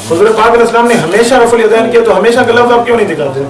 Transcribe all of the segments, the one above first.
हुज़ूर पाक अलैहिस्सलाम ने हमेशा रफ़ुल यदैन किया, तो हमेशा का लफ्ज़ आप क्यों नहीं दिखाते?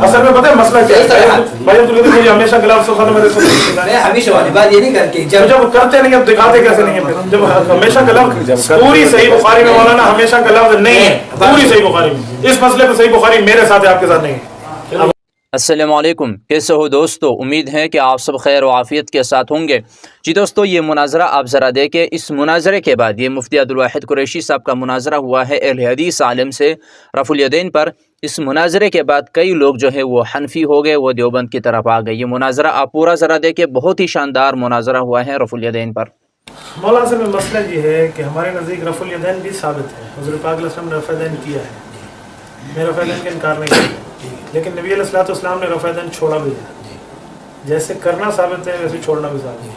असल में पता है मसला क्या है? भाई तो मुझे हमेशा का लफ्ज़ सुखाना मेरे को मैं हमेशा वाली बात ये नहीं करके जब करते नहीं, अब दिखाते कैसे नहीं है? जब हमेशा का लफ्ज़ पूरी सही बुखारी में मौलाना हमेशा का लफ्ज़ नहीं है, पूरी सही बुखारी में। इस मसले पर सही बुखारी मेरे साथ है, आपके साथ नहीं है। अस्सलाम वालेकुम, कैसे हो दोस्तों? उम्मीद है कि आप सब खैर व आफ़ियत के साथ होंगे। जी दोस्तों, ये मुनाजरा आप ज़रा देखें। इस मुनाजरे के बाद ये मुफ्ती अब्दुल वाहिद कुरैशी साहब का मुनाजरा हुआ है अहले हदीस आलिम से रफ़ुल यदैन पर। इस मुनाजरे के बाद कई लोग जो है वो हनफी हो गए, वो देवबंद की तरफ आ गए। ये मुनाजरा आप पूरा ज़रा देखें, बहुत ही शानदार मुनाजरा हुआ है रफ़ुल यदैन पर। मौलाना से में मसला ये है कि हमारे नज़दीक रफ़ुल यदैन भी साबित है, हुज़ूर पाक अलैहिस्सलाम ने रफ़ यदैन किया है, मैं रफ़ यदैन का इनकार नहीं करता, लेकिन नबी अलैहिस्सलाम ने रफ़ यदैन छोड़ा भी है। जैसे करना साबित है वैसे छोड़ना भी साबित है।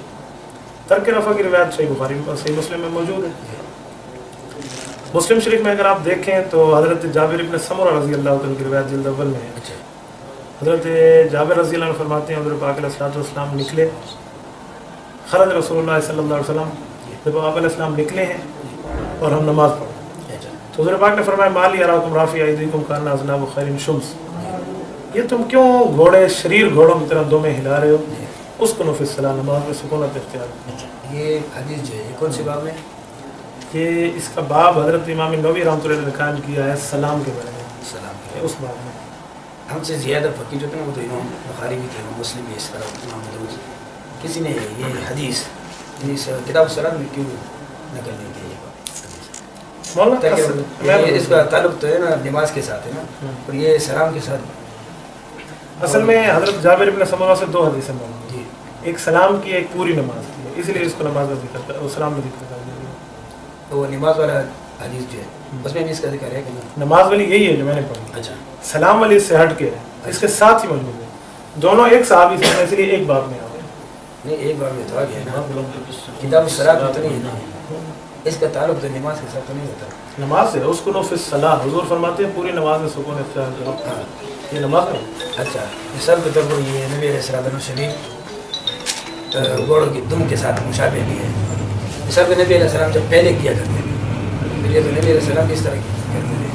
तर्क रफ़ा की रिवायत सही बुखारी और सही मुस्लिम में मौजूद है। मुस्लिम शरीफ में अगर आप देखें तो हज़रत जाबिर इब्न समुरा रज़ी अल्लाह तआला की रिवायत जिल्द अव्वल में है। हज़रत जाबिर रज़ी अल्लाह अन्हु फरमाते हैं हुज़ूर पाक अलैहिस्सलाम निकले, खरज रसूलुल्लाह सल्लल्लाहु अलैहि वसल्लम, जब आप अलैहिस्सलाम निकले हैं और हम नमाज़ पढ़े तो हुज़ूर पाक ने फरमाया माली अराकुम राफ़ी अयदीकुम कान्ना अज़नाबु खैरिन शुम्स, ये तुम क्यों घोड़े शरीर घोड़ों की तरह दो में हिला रहे हो? उसको नफ़िस्सलाह, नमाज में सुकूनत इख्तियार। ये हदीस जो है कौन से बाब में? ये इसका बाब हज़रत इमाम नबवी रहमतुल्लाह अलैह ने कायम किया है सलाम के बारे में, सलाम के उस बाब में। हमसे ज़्यादा फ़कीह जो थे ना वो तो इमाम बुखारी भी थे, मुस्लिम भी, इस तरह इमाम अबू किसी ने ये हदीस इस किताब सलाम में क्यों नकल नहीं की? इसका ताल्लुक तो है ना नमाज के साथ है ना, और ये सलाम के साथ। असल में हज़रत जाबिर इब्न समुरा से दो हदीसें मौजूद हैं, एक सलाम की, एक पूरी नमाज की है, इसलिए इसको नमाज का जिक्र कर, सलाम में जिक्र कर दिया। तो वो नमाज वाला हदीस जो है उसमें भी इसका जिक्र है कि नहीं? नमाज वाली यही है जो मैंने पढ़ी। अच्छा, सलाम वाली इससे हट के है, इसके साथ ही मौजूद है। दोनों एक सहाबी से हैं, इसलिए एक बात में आ गए। नहीं, एक बार में तो आ गया ना, किताब सलात में तो नहीं है ना, इसका ताल्लुक तो नमाज के साथ तो नहीं होता। नमाज से उसको नफ़िस्सलाह, हुज़ूर फरमाते हैं पूरी नमाज में सुकून इख्तियार करो। ये नमाज में अच्छा, सब के तब ये नबी अलैहिस्सलाम शरीफ घोड़ों की दुम के साथ मुशाबे भी है। सब के नबी अलैहिस्सलाम जब पहले किया करते थे, फिर ये तो नबी अलैहिस्सलाम किस तरह करते थे?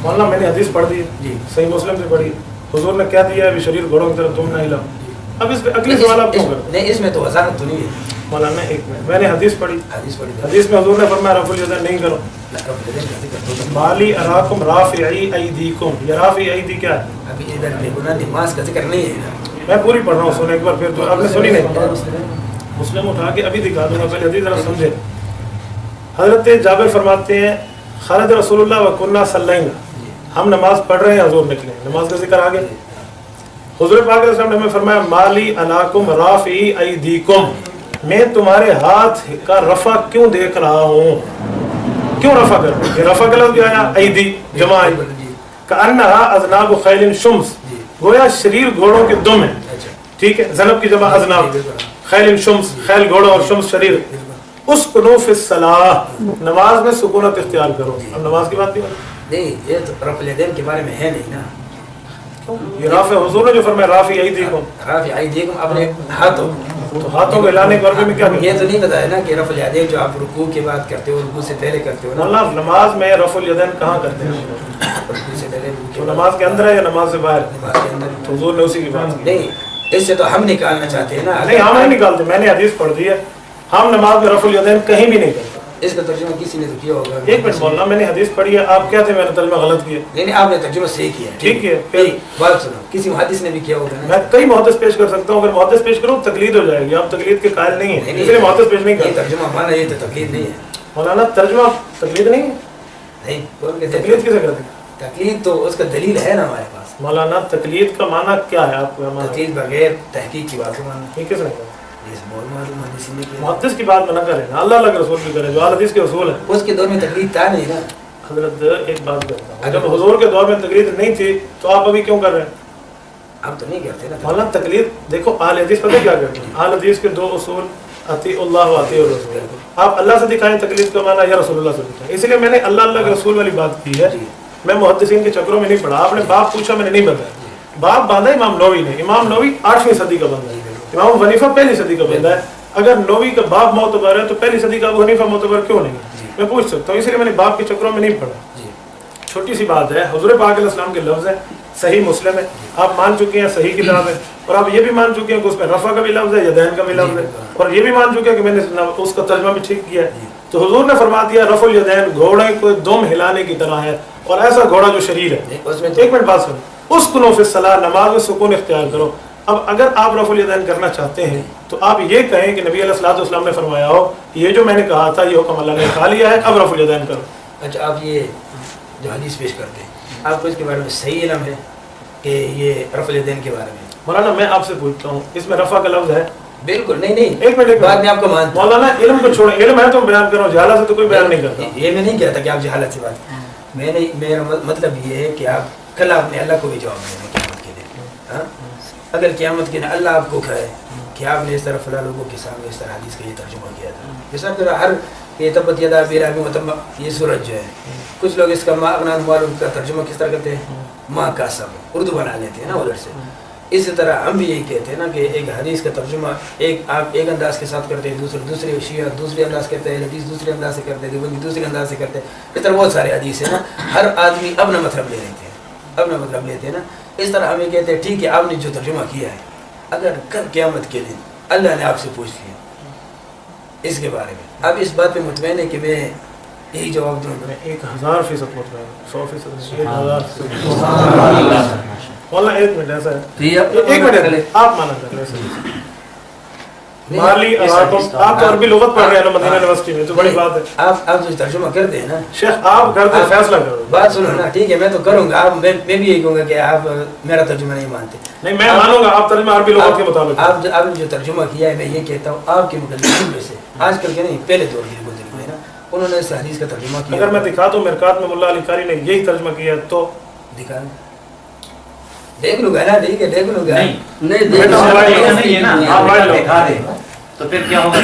मौलाना मैंने हदीस पढ़ दी जी, सही मुस्लिम से पढ़ी, हुज़ूर ने क्या दिया है, शरीर घोड़ों की तरफ तुम ना हिलाओ। अब इस पे अगले सवाल आप क्यों करते? नहीं, इसमें तो वज़ाहत तो नहीं है। मौलाना एक मिनट, मैंने हदीस पढ़ी, हदीस हदीस में हुज़ूर ने फरमाया रफ़ुल यदैन नहीं करो। माली अराकुम राफ़ी अयदीकुम, ये राफ़ी अयदी क्या है? अभी इधर देखो ना, नमाज का जिक्र नहीं है। मैं पूरी पढ़ रहा हूँ, सुनो एक बार, फिर तो आपने सुनी नहीं। मुस्लिम उठा के अभी दिखा दूंगा, पहले हदीस जरा समझे। हज़रत जाबिर फरमाते हैं खरज रसूलुल्लाह व कुन्ना सल्लैना, हम नमाज पढ़ रहे हैं, हुज़ूर निकले, नमाज का जिक्र आ गया। हुज़ूर पाक अलैहिस्सलाम ने हमें फरमाया माली अलाकुम राफ़ी अयदीकुम, मैं तुम्हारे हाथ का रफ़ा क्यों देख रहा हूँ? क्यों रफ़ा कर रहे? ये रफ़ा का लफ्ज़ आया अयदी जमा आई का अन्नहा अज़नाब खैलिन शुम्स, गोया शरीर घोड़ों के दुम है। ठीक है, ज़नब की जमा अज़नाब, खैलिन शुम्स, खैल घोड़ा और शुम्स शरीर। उसको नफ़िस्सलाह, नमाज में सुकूनत इख्तियार करो। अब नमाज की बात नहीं, ये तो रफ़ुल यदैन के बारे में है नहीं ना। ये राफ़ी हुज़ूर ने जो फरमाया राफ़ी अयदीकुम, राफ़ी अयदीकुम अपने हाथों, तो हाथों को हिलाने के बारे में क्या? ये तो नहीं बताया ना कि रफ़ुल यदैन जो आप रुकू के बाद करते हो, रुकू से पहले करते हो ना। मतलब नमाज में रफ़ुल यदैन कहाँ करते हैं? रुकू से पहले, तो नमाज के अंदर है या नमाज से बाहर? नमाज के अंदर। तो हुज़ूर ने उसी की बात की। नहीं, इससे तो हम निकालना चाहते हैं ना। नहीं, हम नहीं निकालते, मैंने हदीस पढ़ दी है, हम नमाज में रफ़ुल यदैन कहीं भी नहीं करते। इसका तर्जुमा किसी ने तो किया होगा। एक मिनट बोलना, मैंने हदीस पढ़ी है, आप क्या थे, मैंने तर्जुमा गलत किया? नहीं, आपने तर्जुमा सही किया। ठीक है, फिर बात सुनो, किसी मुहद्दिस ने भी किया होगा ना। मैं कई मुहद्दिस पेश कर सकता हूँ, अगर मुहद्दिस पेश करूँ तकलीद हो जाएगी, आप तकलीद के कायल नहीं है, इसलिए मुहद्दिस पेश नहीं करते। तर्जुमा माना, ये तो तकलीद नहीं है मौलाना, तर्जुमा तकलीद नहीं है। नहीं, कौन कहते हैं तकलीद किसे कहते हैं? तकलीद तो उसका दलील है ना हमारे पास। मौलाना तकलीद का माना क्या है आपको? तकलीद बगैर तहकीक की बात को मानना। ठीक है, मुहद्दिस की बात ना करें, अल्लाह के रसूल की करें, जो अहले हदीस के उसूल है। उसके दौर में तकलीद था नहीं ना। हज़रत एक बात करता हूँ, जब हुज़ूर के दौर में तकलीद नहीं थी तो आप अभी क्यों कर रहे हैं? आप तो नहीं करते ना। मौलाना तकलीद देखो, अहले हदीस पता क्या करते हैं? अहले हदीस के दो उसूल अतीउल्लाह व अतीउर रसूल। आप अल्लाह से दिखाएं तकलीद का माना, या रसूलुल्लाह से दिखाएं। इसलिए मैंने अल्लाह के रसूल वाली बात की है, मैं मुहद्दिसीन के चक्रों में नहीं पढ़ा। आपने बाप पूछा, मैंने नहीं बताया। बाप बांधा इमाम नववी ने, इमाम नववी 8वीं सदी का बंदा है, इमाम हनीफा पहली सदी का बंदा है। अगर नौवीं का बाप मोतबर है तो पहली सदी का अबू हनीफा मोतबर क्यों नहीं? मैं पूछ सकता हूँ, इसलिए मैंने बाप के चक्रों में नहीं पढ़ा। چھوٹی سی بات ہے، حضور پاک علیہ السلام کے لفظ ہے، صحیح مسلم ہے، آپ مان چکے ہیں صحیح کتاب ہے، اور آپ یہ بھی مان چکے ہیں کہ اس میں رفع کا بھی لفظ ہے، یدین کا بھی لفظ ہے، اور یہ بھی مان چکے ہیں کہ میں نے اس کا ترجمہ بھی ٹھیک کیا ہے. تو حضور نے فرما دیا رفع الیدین گھوڑے کو دم ہلانے کی طرح ہے، اور ایسا گھوڑا جو شریر ہے. ایک منٹ بات سنو، اسکنوا فی الصلاۃ، نماز میں سکون اختیار کرو. اب اگر آپ رفع الیدین کرنا چاہتے ہیں تو آپ یہ کہیں کہ نبی علیہ الصلوۃ والسلام نے فرمایا ہو یہ جو میں نے کہا تھا یہ حکم اللہ نے کھا لیا ہے، اب رفع الیدین کرو. اچھا، آپ یہ جو حدیث پیش کرتے ہیں آپ کو اس کے بارے میں صحیح علم ہے کہ یہ رفع الیدین کے بارے میں؟ مولانا میں آپ سے پوچھتا ہوں، اس میں رفع کا لفظ ہے؟ بالکل نہیں. ایک منٹ بعد میں آپ کو مانتا ہوں. مولانا علم کو چھوڑیں، علم ہے تو بیان کرو، جہالت سے تو کوئی بیان نہیں کرتا. یہ میں نہیں کہتا کہ آپ جہالت سے بات کریں. میرا مطلب یہ ہے کہ آپ کل آپ نے اللہ کو بھی جواب دینا قیامت کے دن. اگر قیامت کے دن اللہ آپ کو کہے کہ آپ نے اس طرح فلاں لوگوں کے سامنے اس طرح حدیث کا یہ ترجمہ کیا تھا، جیسا کہ ہر یہ تبت یدا ابی لہب وتب، یہ سورج جو ہے کچھ لوگ اس کا ما اغنی عنہ مالہ کا ترجمہ کس طرح کرتے ہیں؟ ما کسب، اردو بنا لیتے ہیں نا ادھر سے. اسی طرح ہم بھی یہی کہتے ہیں نا کہ ایک حدیث کا ترجمہ آپ ایک انداز کے ساتھ کرتے ہیں، دوسرے شیعہ دوسرے انداز کرتے ہیں، حدیث دوسرے انداز سے کرتے ہیں، دیوبندی دوسرے انداز سے کرتے ہیں. اس طرح بہت سارے حدیث ہیں نا، ہر آدمی اپنا مطلب لے لیتے ہیں نا. اس طرح ہمیں کہتے ہیں ٹھیک ہے آپ نے جو ترجمہ کیا ہے، اگر کل قیامت کے دن اللہ نے آپ سے پوچھ لیا اس کے بارے میں، آپ اس بات پہ مطمئن ہے کہ میں یہی جواب دوں گا؟ 1000% مطمئن، 100%، 1000%. مولانا ایک منٹ ایسا ہے، ایک منٹ آپ مانا کر رہے ہیں مالی آپ تو عربی لغت پڑھ رہے ہیں نا مدینہ یونیورسٹی میں، تو بڑی بات ہے. آپ جو ترجمہ کرتے ہیں نا شیخ، آپ گھر پہ فیصلہ کرو. بات سنو نا، ٹھیک ہے میں تو کروں گا، میں بھی یہی کہوں گا کہ آپ میرا ترجمہ نہیں مانتے. نہیں، میں مانوں گا آپ ترجمہ عربی لغت کے مطابق. آپ نے جو ترجمہ کیا ہے، میں یہ کہتا ہوں آپ کے مقدمین میں سے آج کل کے نہیں، پہلے دور کے مقدمین ہیں نا، انہوں نے اس حدیث کا ترجمہ کیا. اگر میں دکھا دوں مرکات میں ملا علی قاری نے یہی ترجمہ کیا تو دکھا دیکھ لوں گا نا. ٹھیک ہے دیکھ لوں گا. تو پھر کیا ہوگا؟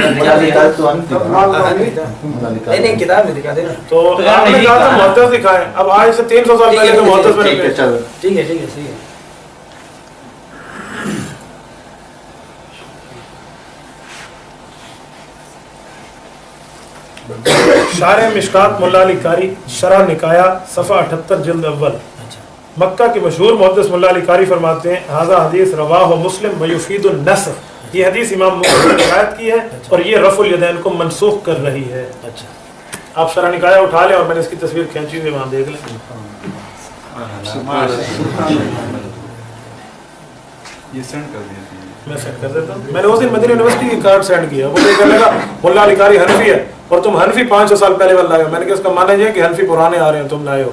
نہیں کتاب میں دکھا دینا. تو آپ نے کہا تھا محدث دکھائیں، اب آج سے 300 سال پہلے تو محدث میں نے. ٹھیک ہے صحیح ہے. شارح مشکات ملا علی قاری، شرح نکایا، صفحہ 78 جلد اول. مکہ کے مشہور محدث ملا علی قاری فرماتے ہیں ھذا حدیث رواہ مسلم ویفید النسخ، یہ حدیث امام مسلم نے روایت کی ہے اور یہ رفع الیدین کو منسوخ کر رہی ہے. اچھا آپ شرح نکایا اٹھا لیں اور میں نے اس کی تصویر کھینچی ہوئی وہاں دیکھ لیں. یہ سینڈ کر دیا میں سینڈ کر دیتا ہوں. میں نے اس دن مدینہ یونیورسٹی کی کارڈ سینڈ کیا، وہ یہ کہنے لگا ملا علی قاری حنفی ہے اور تم حنفی 500 سال پہلے والے لائے ہو. میں نے کہا اس کا معنی یہ ہے کہ حنفی پرانے آ رہے ہیں، تم لائے ہو.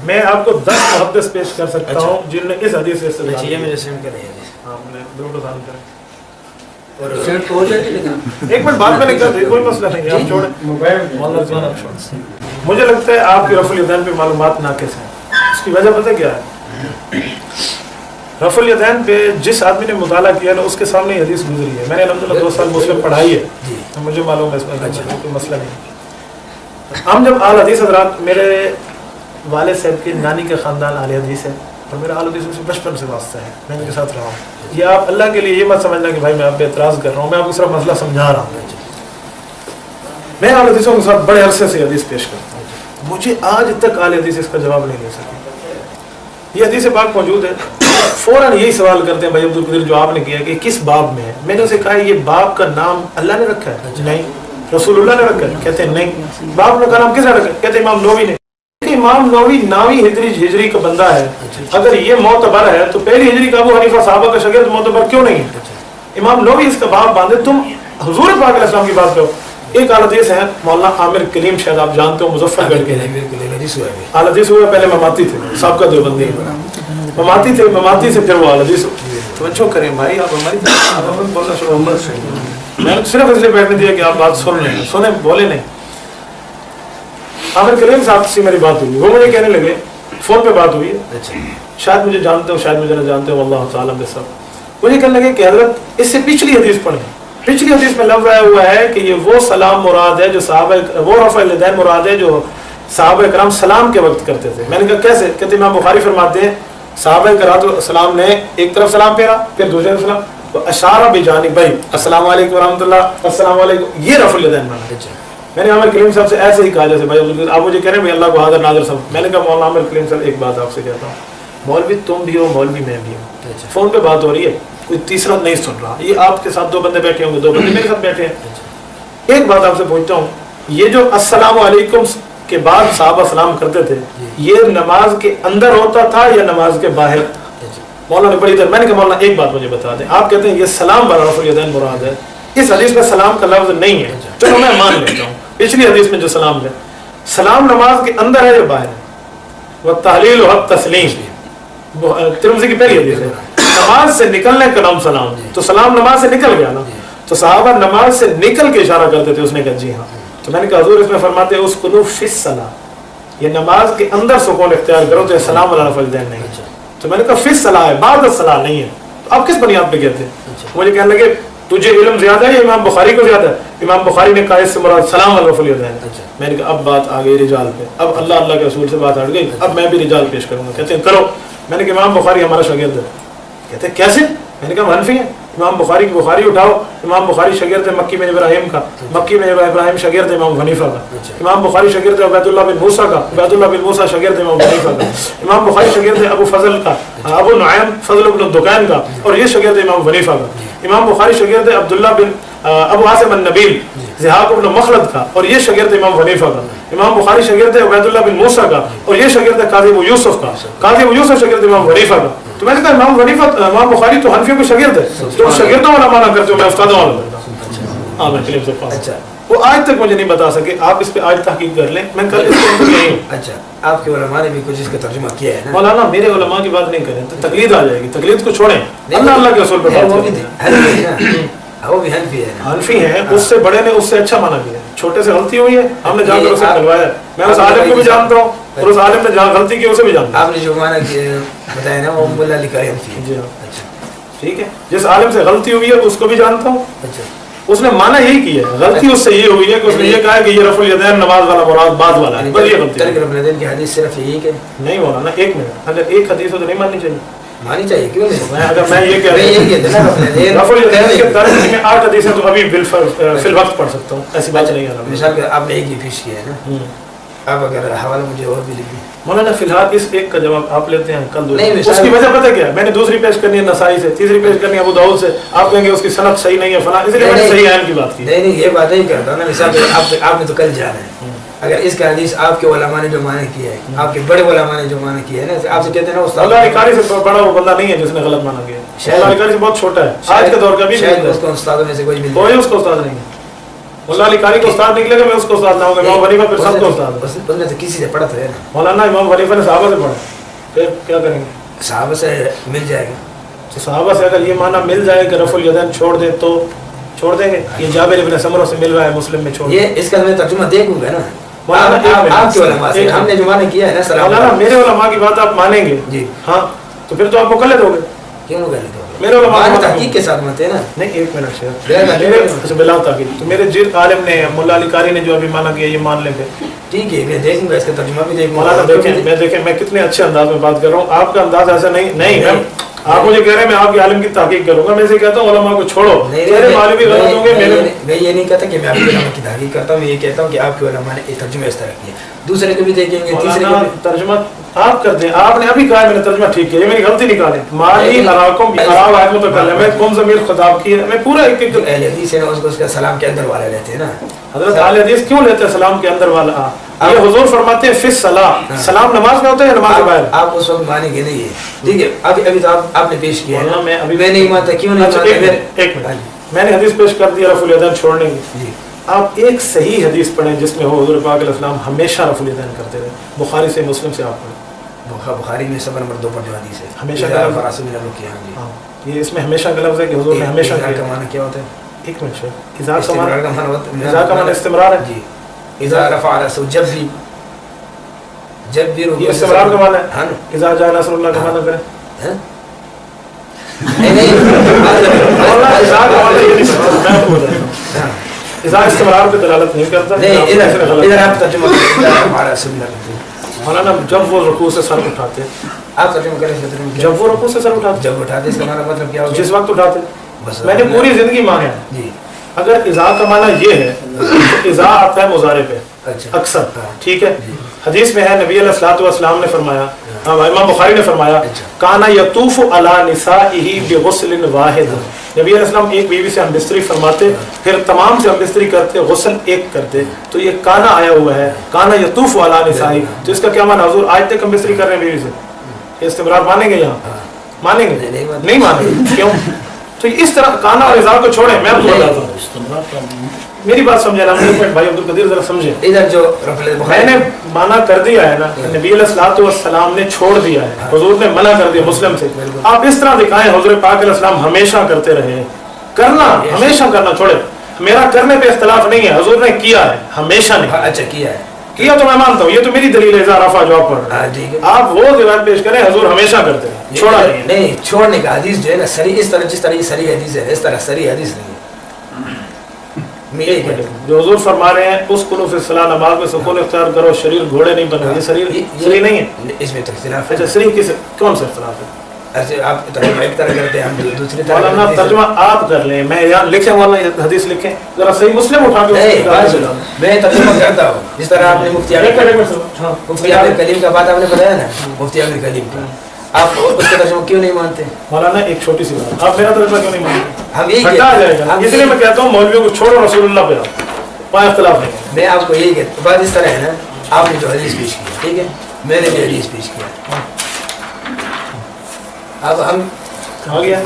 میں آپ کو 10 محدث پیش کر سکتا ہوں جن نے اس حدیث سے استدلال یہ مجھے سینڈ کر دیا. آپ نے ضرور آسان کریں. سینڈ ہو جائے لیکن ایک منٹ بعد میں نہیں کرتے، کوئی مسئلہ نہیں ہے، آپ چھوڑیں. مجھے لگتا ہے آپ کی رفع الیدین پہ معلومات ناقص ہیں. اس کی وجہ پتہ کیا ہے؟ رفع الیدین پہ جس آدمی نے مطالعہ کیا نا اس کے سامنے یہ حدیث گزری ہے. میں نے الحمدللہ 2 سال مسلم پڑھائی ہے، تو مجھے معلوم ہے اس میں کوئی مسئلہ نہیں. ہم جب اہل حدیث حضرات، میرے والد صاحب کی نانی کا خاندان اہل حدیث ہے اور میرا اہل حدیث سے بچپن سے واسطہ ہے، میں ان کے ساتھ رہا ہوں. یہ آپ اللہ کے لیے یہ مت سمجھنا کہ بھائی میں آپ پہ اعتراض کر رہا ہوں، میں آپ کو صرف مسئلہ سمجھا رہا ہوں. میں اہل حدیثوں کے ساتھ بڑے عرصے سے حدیث پیش کرتا ہوں، مجھے آج تک اہل حدیث اس کا جواب نہیں دے سکے. یہ حدیث پاک موجود ہے، فوراً یہی سوال کرتے ہیں بھائی عبد القدیر جو آپ نے کیا کہ کس باب میں ہے. میں نے اسے کہا یہ باب کا نام اللہ نے رکھا ہے؟ نہیں. رسول اللہ نے رکھا ہے؟ کہتے ہیں نہیں. باب کا نام کس نے رکھا ہے؟ کہتے ہیں امام نووی نے. امام نووی 9ویں ہجری کا بندہ ہے، اگر یہ معتبر ہے تو پہلی ہجری کا ابو حنیفہ صحابہ کا شاگرد معتبر کیوں نہیں ہے؟ امام نووی اس کا باب باندھے، تم حضور پاک علیہ السلام کی بات کرو. ایک اہل حدیث ہے مولانا عامر کلیم، شاید آپ جانتے ہو، مظفر گڑھ کے اہل حدیث ہوئے. پہلے مماتی تھے، سابقہ دیوبندی مماتی تھے، مماتی سے پھر وہ اہل حدیث. توجہ کریں بھائی، آپ ہماری بولنا شروع. میں نے صرف اس لیے بیٹھنے دیا کہ آپ بات سن لیں، سنیں، بولے نہیں. عامر کلیم صاحب سے میری بات ہوئی، وہ مجھے کہنے لگے، فون پہ بات ہوئی ہے، شاید مجھے جانتے ہو شاید مجھے نہ جانتے ہو، اللہ تعالیٰ بے سب. مجھے کہنے لگے کہ حضرت اس سے پچھلی حدیث پڑھیں. پچھلی حدیث میں لفظ آیا ہوا ہے کہ یہ وہ سلام مراد ہے جو صحابہ، وہ رفع الیدین مراد ہے جو صحابہ کرام سلام کے وقت کرتے تھے. میں نے کہا کیسے؟ کہتے امام بخاری فرماتے ہیں صحابہ کرام نے ایک طرف سلام پھیرا، پھر دوسرے طرف سلام. अशारा बिजानिबैहि अस्सलाम वालेकुम रहमतुल्लाह अस्सलाम वालेकुम, ये रफुल यदैन माना। मैंने आमिर कलीम साहब से ऐसे ही कहा, जैसे भाई आप मुझे कह रहे हैं भाई अल्लाह को हाज़िर नाज़िर सब। मैंने कहा मौलाना आमिर कलीम साहब एक बात आपसे कहता हूँ, मौलवी तुम भी हो, मौलवी मैं भी हूँ, फ़ोन पे बात हो रही है, कोई तीसरा नहीं सुन रहा, ये आपके साथ 2 बंदे बैठे होंगे, 2 बंदे मेरे साथ बैठे हैं। एक बात आपसे पूछता हूँ, ये जो अस्सलाम वालेकुम के बाद साहबा सलाम करते थे, ये नमाज के अंदर होता था या नमाज के बाहर? मौलाना ने बड़ी देर, मैंने कहा मौलाना एक बात मुझे बता दें, आप कहते हैं ये सलाम वाला रफुल यदैन मुराद है, इस हदीस में सलाम का लफ्ज नहीं है, चलो मैं मान लेता हूँ, पिछली हदीस में जो सलाम है, सलाम नमाज के अंदर है या बाहर है? वह तहलील व तस्लीम, तिरमिज़ी की पहली हदीस है, नमाज से निकलने का नाम सलाम, तो सलाम नमाज से निकल गया ना, तो सहाबा नमाज से निकल के इशारा करते थे, उसने कहा जी हाँ। तो मैंने कहा हुज़ूर इसमें फरमाते हैं उसकुनू फिस सलाह, ये नमाज के अंदर सुकून इख्तियार करो, तो ये सलाम वाला रफुल यदैन नहीं है। तो मैंने कहा फिस सलाह है, बाद सलाह नहीं है, तो आप किस बुनियाद पे कहते हैं? मुझे कहने लगे तुझे इल्म ज्यादा है या इमाम बुखारी को ज्यादा है? इमाम बुखारी ने कहा इससे मुराद सलाम वाला रफुल यदैन। मैंने कहा अब बात आ गई रिजाल पे, अब अल्लाह अल्लाह के रसूल से बात हट गई, अब मैं भी रिजाल पेश करूंगा। कहते हैं करो। मैंने कहा इमाम बुखारी हमारा शागिर्द है। कहते हैं कैसे? मैंने कहा हनफी है, इमाम बुखारी की बुखारी उठाओ, इमाम बुखारी शागिर्द है मक्की में इब्राहिम का, मक्की में इब्राहिम शागिर्द है इमाम हनीफा का, इमाम बुखारी शागिर्द है उबैदुल्लाह बिन मूसा का, उबैदुल्लाह बिन मूसा शागिर्द है इमाम हनीफा का, इमाम बुखारी शागिर्द है अबू फजल का, अबू नुआइम फजल इब्न दुकान का, और ये शागिर्द है इमाम हनीफा का। इमाम बुखारी शागिर्द है अब्दुल्लाह बिन अबू आसिम अन-नबील ज़िहाक इब्न मखलद का, और ये शागिर्द है इमाम हनीफा का। इमाम बुखारी शागिर्द है उबैदुल्लाह बिन मूसा का, और ये शागिर्द है काज़ी अबू यूसुफ का, काज़ी अबू यूसुफ शागिर्द है इमाम हनीफा का। तो मैंने कहा इमाम बुखारी तो हनफियों के शागिर्द है, तो शागिर्दों वाला माना करते हो, मैं उस्तादों वाला करता हूं। हां मैं कलीम से पास। अच्छा, वो आज तक मुझे नहीं बता सके, आप इस पे आज तहकीक कर लें, मैं कल इसके अंदर नहीं हूं। अच्छा, आपके उलमा ने भी कुछ इसका तर्जुमा किया है ना? मौलाना मेरे उलमा की बात नहीं करें तो तकलीद आ जाएगी, तकलीद को छोड़ें, अल्लाह अल्लाह के रसूल पे बात करें। वो भी हनफी है, हनफी है, उससे बड़े ने उससे अच्छा माना किया, छोटे से गलती हुई है, हमने जाकर उसे निकलवाया। मैं उस आलिम को भी जानता हूँ और उस आलिम ने जहाँ गलती की उसे भी जानता हूँ। आपने जो माना बताया ना, वो मुल्ला लिखा है हनफी। जी हाँ, ठीक है। जिस आलिम से गलती हुई है उसको भी जानता हूँ। अच्छा, उसने माना यही किया है, गलती उससे ये हुई है कि उसने ये कहा है कि ये रफुल यदैन नमाज वाला मुराद बाद वाला है, बस ये गलती है। रफुल यदैन की हदीस सिर्फ यही है? नहीं होना ना, एक मिनट, अगर एक हदीस हो तो नहीं माननी चाहिए? मानी चाहिए, क्यों नहीं? मैं ये कह रहा हूं रफुल यदैन के दर्ज में 8 हदीसें तो अभी फिल वक्त पढ़ सकता हूं, ऐसी बात नहीं है। मिसाल के आपने एक ही पेश किया है ना, आप अगर हवाला मुझे और भी लिखिए। मौलाना फिलहाल इस एक का जवाब आप लेते हैं, कल दूसरी। उसकी वजह पता क्या है? मैंने दूसरी पेश करनी है नसाई से, तीसरी पेश करनी है अबू दाऊद से, आप कहेंगे उसकी सनद सही नहीं है फला, इसलिए मैंने सही आयन की बात की। नहीं ये बात नहीं करता ना, मिसाल आपने तो कल जाना है, अगर इसका हदीस आपके उलमा ने जो माने किया है, आपके बड़े उलमा ने जो माने किया है ना, आपसे कहते हैं ना उस्ताद अल्लाह कारी से बड़ा वो बंदा नहीं है जिसने गलत माना किया, अल्लाह कारी से बहुत छोटा है आज के दौर का भी, शायद उसको उस्तादों में से कोई मिल कोई उसको उस्ताद नहीं है। मुल्ला अली कारी को उस्ताद निकलेगा, मैं उसको उस्ताद ना होगा, इमाम हनीफा फिर सबको उस्ताद है। उसने तो किसी से पढ़ा था ना मौलाना, इमाम हनीफा ने सहाबा से पढ़ा, फिर क्या करेंगे? सहाबा से मिल जाएगा, तो सहाबा से अगर ये माना मिल जाए कि रफुल यदैन छोड़ दे तो छोड़ देंगे। ये जाबिर इब्न समरा से मिल रहा है, मुस्लिम में छोड़, ये इसका मैं तर्जुमा देखूंगा ना। आपके उलमा से हमने जो माने किया है ना सलाम, मौलाना मेरे उलमा की बात आप मानेंगे जी? हाँ, तो फिर तो आप मुकल्लिद हो गए। क्यों मुकल्लिद हो गए? मेरे उलमा तहकीक के साथ मत है ना। नहीं, एक मिनट शेर बिला ताकीद, तो मेरे जिस आलिम ने मुल्ला अली कारी ने जो अभी माना किया ये मान लेंगे, ठीक है, मैं देखूंगा इसका तर्जुमा भी देखूंगा। मौलाना देखें मैं कितने अच्छे अंदाज में बात कर रहा हूँ, आपका अंदाज ऐसा नहीं मैम, आप मुझे कह रहे हैं मैं आपके आलिम की तहकीक करूंगा, मैं से कहता हूँ उलमा को छोड़ो, मेरे मालूम भी गलत होंगे। मैं ये नहीं कहता कि मैं आपके उलमा की तहकीक करता हूँ, मैं ये कहता हूँ कि आपके उलमा ने तर्जुमा इस तरह किया, दूसरे को भी देखेंगे, तीसरे को भी। तर्जुमा आप करते हैं, आपने अभी कहा मैंने तर्जुमा ठीक किया, ये मेरी गलती निकाले। माली हराकुम बिखराब आयतों तो कर ले, मैं कौन ज़मीर खिताब की है, मैं पूरा एक अहले हदीस है ना, उसको उसका सलाम के अंदर वाला लेते हैं ना। हज़रत अहले हदीस क्यों लेते हैं सलाम के अंदर वाला? ये हुजूर फरमाते हैं फिस सलाम, सलाम नमाज में होता है या नमाज के बाहर? आप उस वक्त मानेंगे नहीं है, ठीक है। अभी तो आपने पेश किया है ना, मैं नहीं मानता। क्यों नहीं मानता? एक मिनट, मैंने हदीस पेश कर दिया रफुल यदैन छोड़ने की, आप एक सही हदीस पढ़ें जिसमें हो हुजूर पाक अलैहिस्सलाम हमेशा रफुल यदैन करते रहे, बुखारी से मुस्लिम से आप पढ़ें। बुखारी में सफर नंबर 2 पर जो हदीस है, हमेशा का लफ्ज़ है, ये इसमें हमेशा का लफ्ज़ है कि हुजूर ने हमेशा का माना क्या होता है? एक मिनट शेख, इज़ा का माना इस्तिमरार है जी, इज़ा रफ़अ रअसहु, जब भी ये इस्तिमरार का माना है, इज़ा जा नसरुल्लाह का माना करें हैं? नहीं अल्लाह इज़ा का माना ये नहीं, मैं बोल रहा हूं इज़ा इस्तिमरार पे दलालत नहीं करता। नहीं, इधर आप तर्जुमा हमारा सुनना मौलाना, जब वो रुकू से सर उठाते, आप तर्जुमा करें, जब वो रुकू से सर उठाते, जब उठाते इसका मतलब क्या होगा? जिस वक्त उठाते, بس میں نے پوری زندگی مانا ہے. جی اگر اذا کا معنی یہ ہے تو اذا آتا ہے مضارع پہ اچھا اکثر, ہاں. ٹھیک ہے. حدیث میں ہے نبی علیہ الصلوۃ والسلام نے فرمایا, امام بخاری نے فرمایا, کانا یطوف علی نسائہ بغسل واحد. نبی علیہ السلام ایک بیوی سے ہم بستری فرماتے, پھر تمام سے ہم بستری کرتے, غسل ایک کرتے. تو یہ کانا آیا ہوا ہے, کانا یطوف علی نسائہ, تو اس کا کیا معنی؟ حضور آج تک ہم بستری کر رہے ہیں بیوی سے, یہ استمرار مانیں گے یہاں؟ مانیں گے؟ نہیں مانیں گے. کیوں؟ تو اس طرح کانا اور اذا کو چھوڑیں. میں آپ کو بتاتا ہوں, میری بات سمجھے نا بھائی عبد القدیر, ذرا سمجھے. ادھر جو میں نے مانا کر دیا ہے نا, نبی علیہ الصلوۃ والسلام نے چھوڑ دیا ہے, حضور نے منع کر دیا مسلم سے. آپ اس طرح دکھائیں حضور پاک علیہ السلام ہمیشہ کرتے رہے, کرنا ہمیشہ کرنا چھوڑے. میرا کرنے پہ اختلاف نہیں ہے, حضور نے کیا ہے ہمیشہ نہیں. اچھا کیا ہے, کیا تو میں مانتا ہوں, یہ تو میری دلیل ہے اذا رفع جو آپ پڑھ رہے ہاں ٹھیک ہے. ہیں. آپ وہ روایت پیش کریں حضور ہمیشہ کرتے ہیں, چھوڑا نہیں. چھوڑنے کا حدیث جو ہے نا صریح, اس طرح جس طرح یہ صریح حدیث ہے اس طرح صریح حدیث نہیں ہے. جو حضور فرما رہے ہیں اس قلوب فی الصلاۃ, نماز میں سکون اختیار کرو, شریر گھوڑے نہیں بنو, یہ شریر نہیں ہے. اس میں تو اختلاف ہے. اچھا شریر کس کون سا اختلاف ہے؟ ایسے آپ ترجمہ ایک طرح کرتے ہیں, ہم دوسری طرح مولانا کرتے ہیں. ترجمہ آپ کر لیں, میں یہاں لکھیں, مولانا حدیث لکھیں, ذرا صحیح مسلم اٹھا کے میں ترجمہ کرتا ہوں جس طرح آپ نے مفتی عامر کلیم کا بات آپ نے بتایا نا, مفتی عامر کلیم کا, آپ اس کا ترجمہ کیوں نہیں مانتے؟ مولانا ایک چھوٹی سی بات, آپ میرا ترجمہ کیوں نہیں مانتے؟ ہم یہی ہٹا جائے گا, اس لیے میں کہتا ہوں مولویوں کو چھوڑو, رسول اللہ پہ آؤ, وہاں اختلاف نہیں. میں آپ کو یہی کہتا ہوں, بات اس طرح ہے نا, آپ نے جو حدیث پیش کیا ٹھیک ہے, میں نے بھی حدیث پیش کیا. اب ہم آ گیا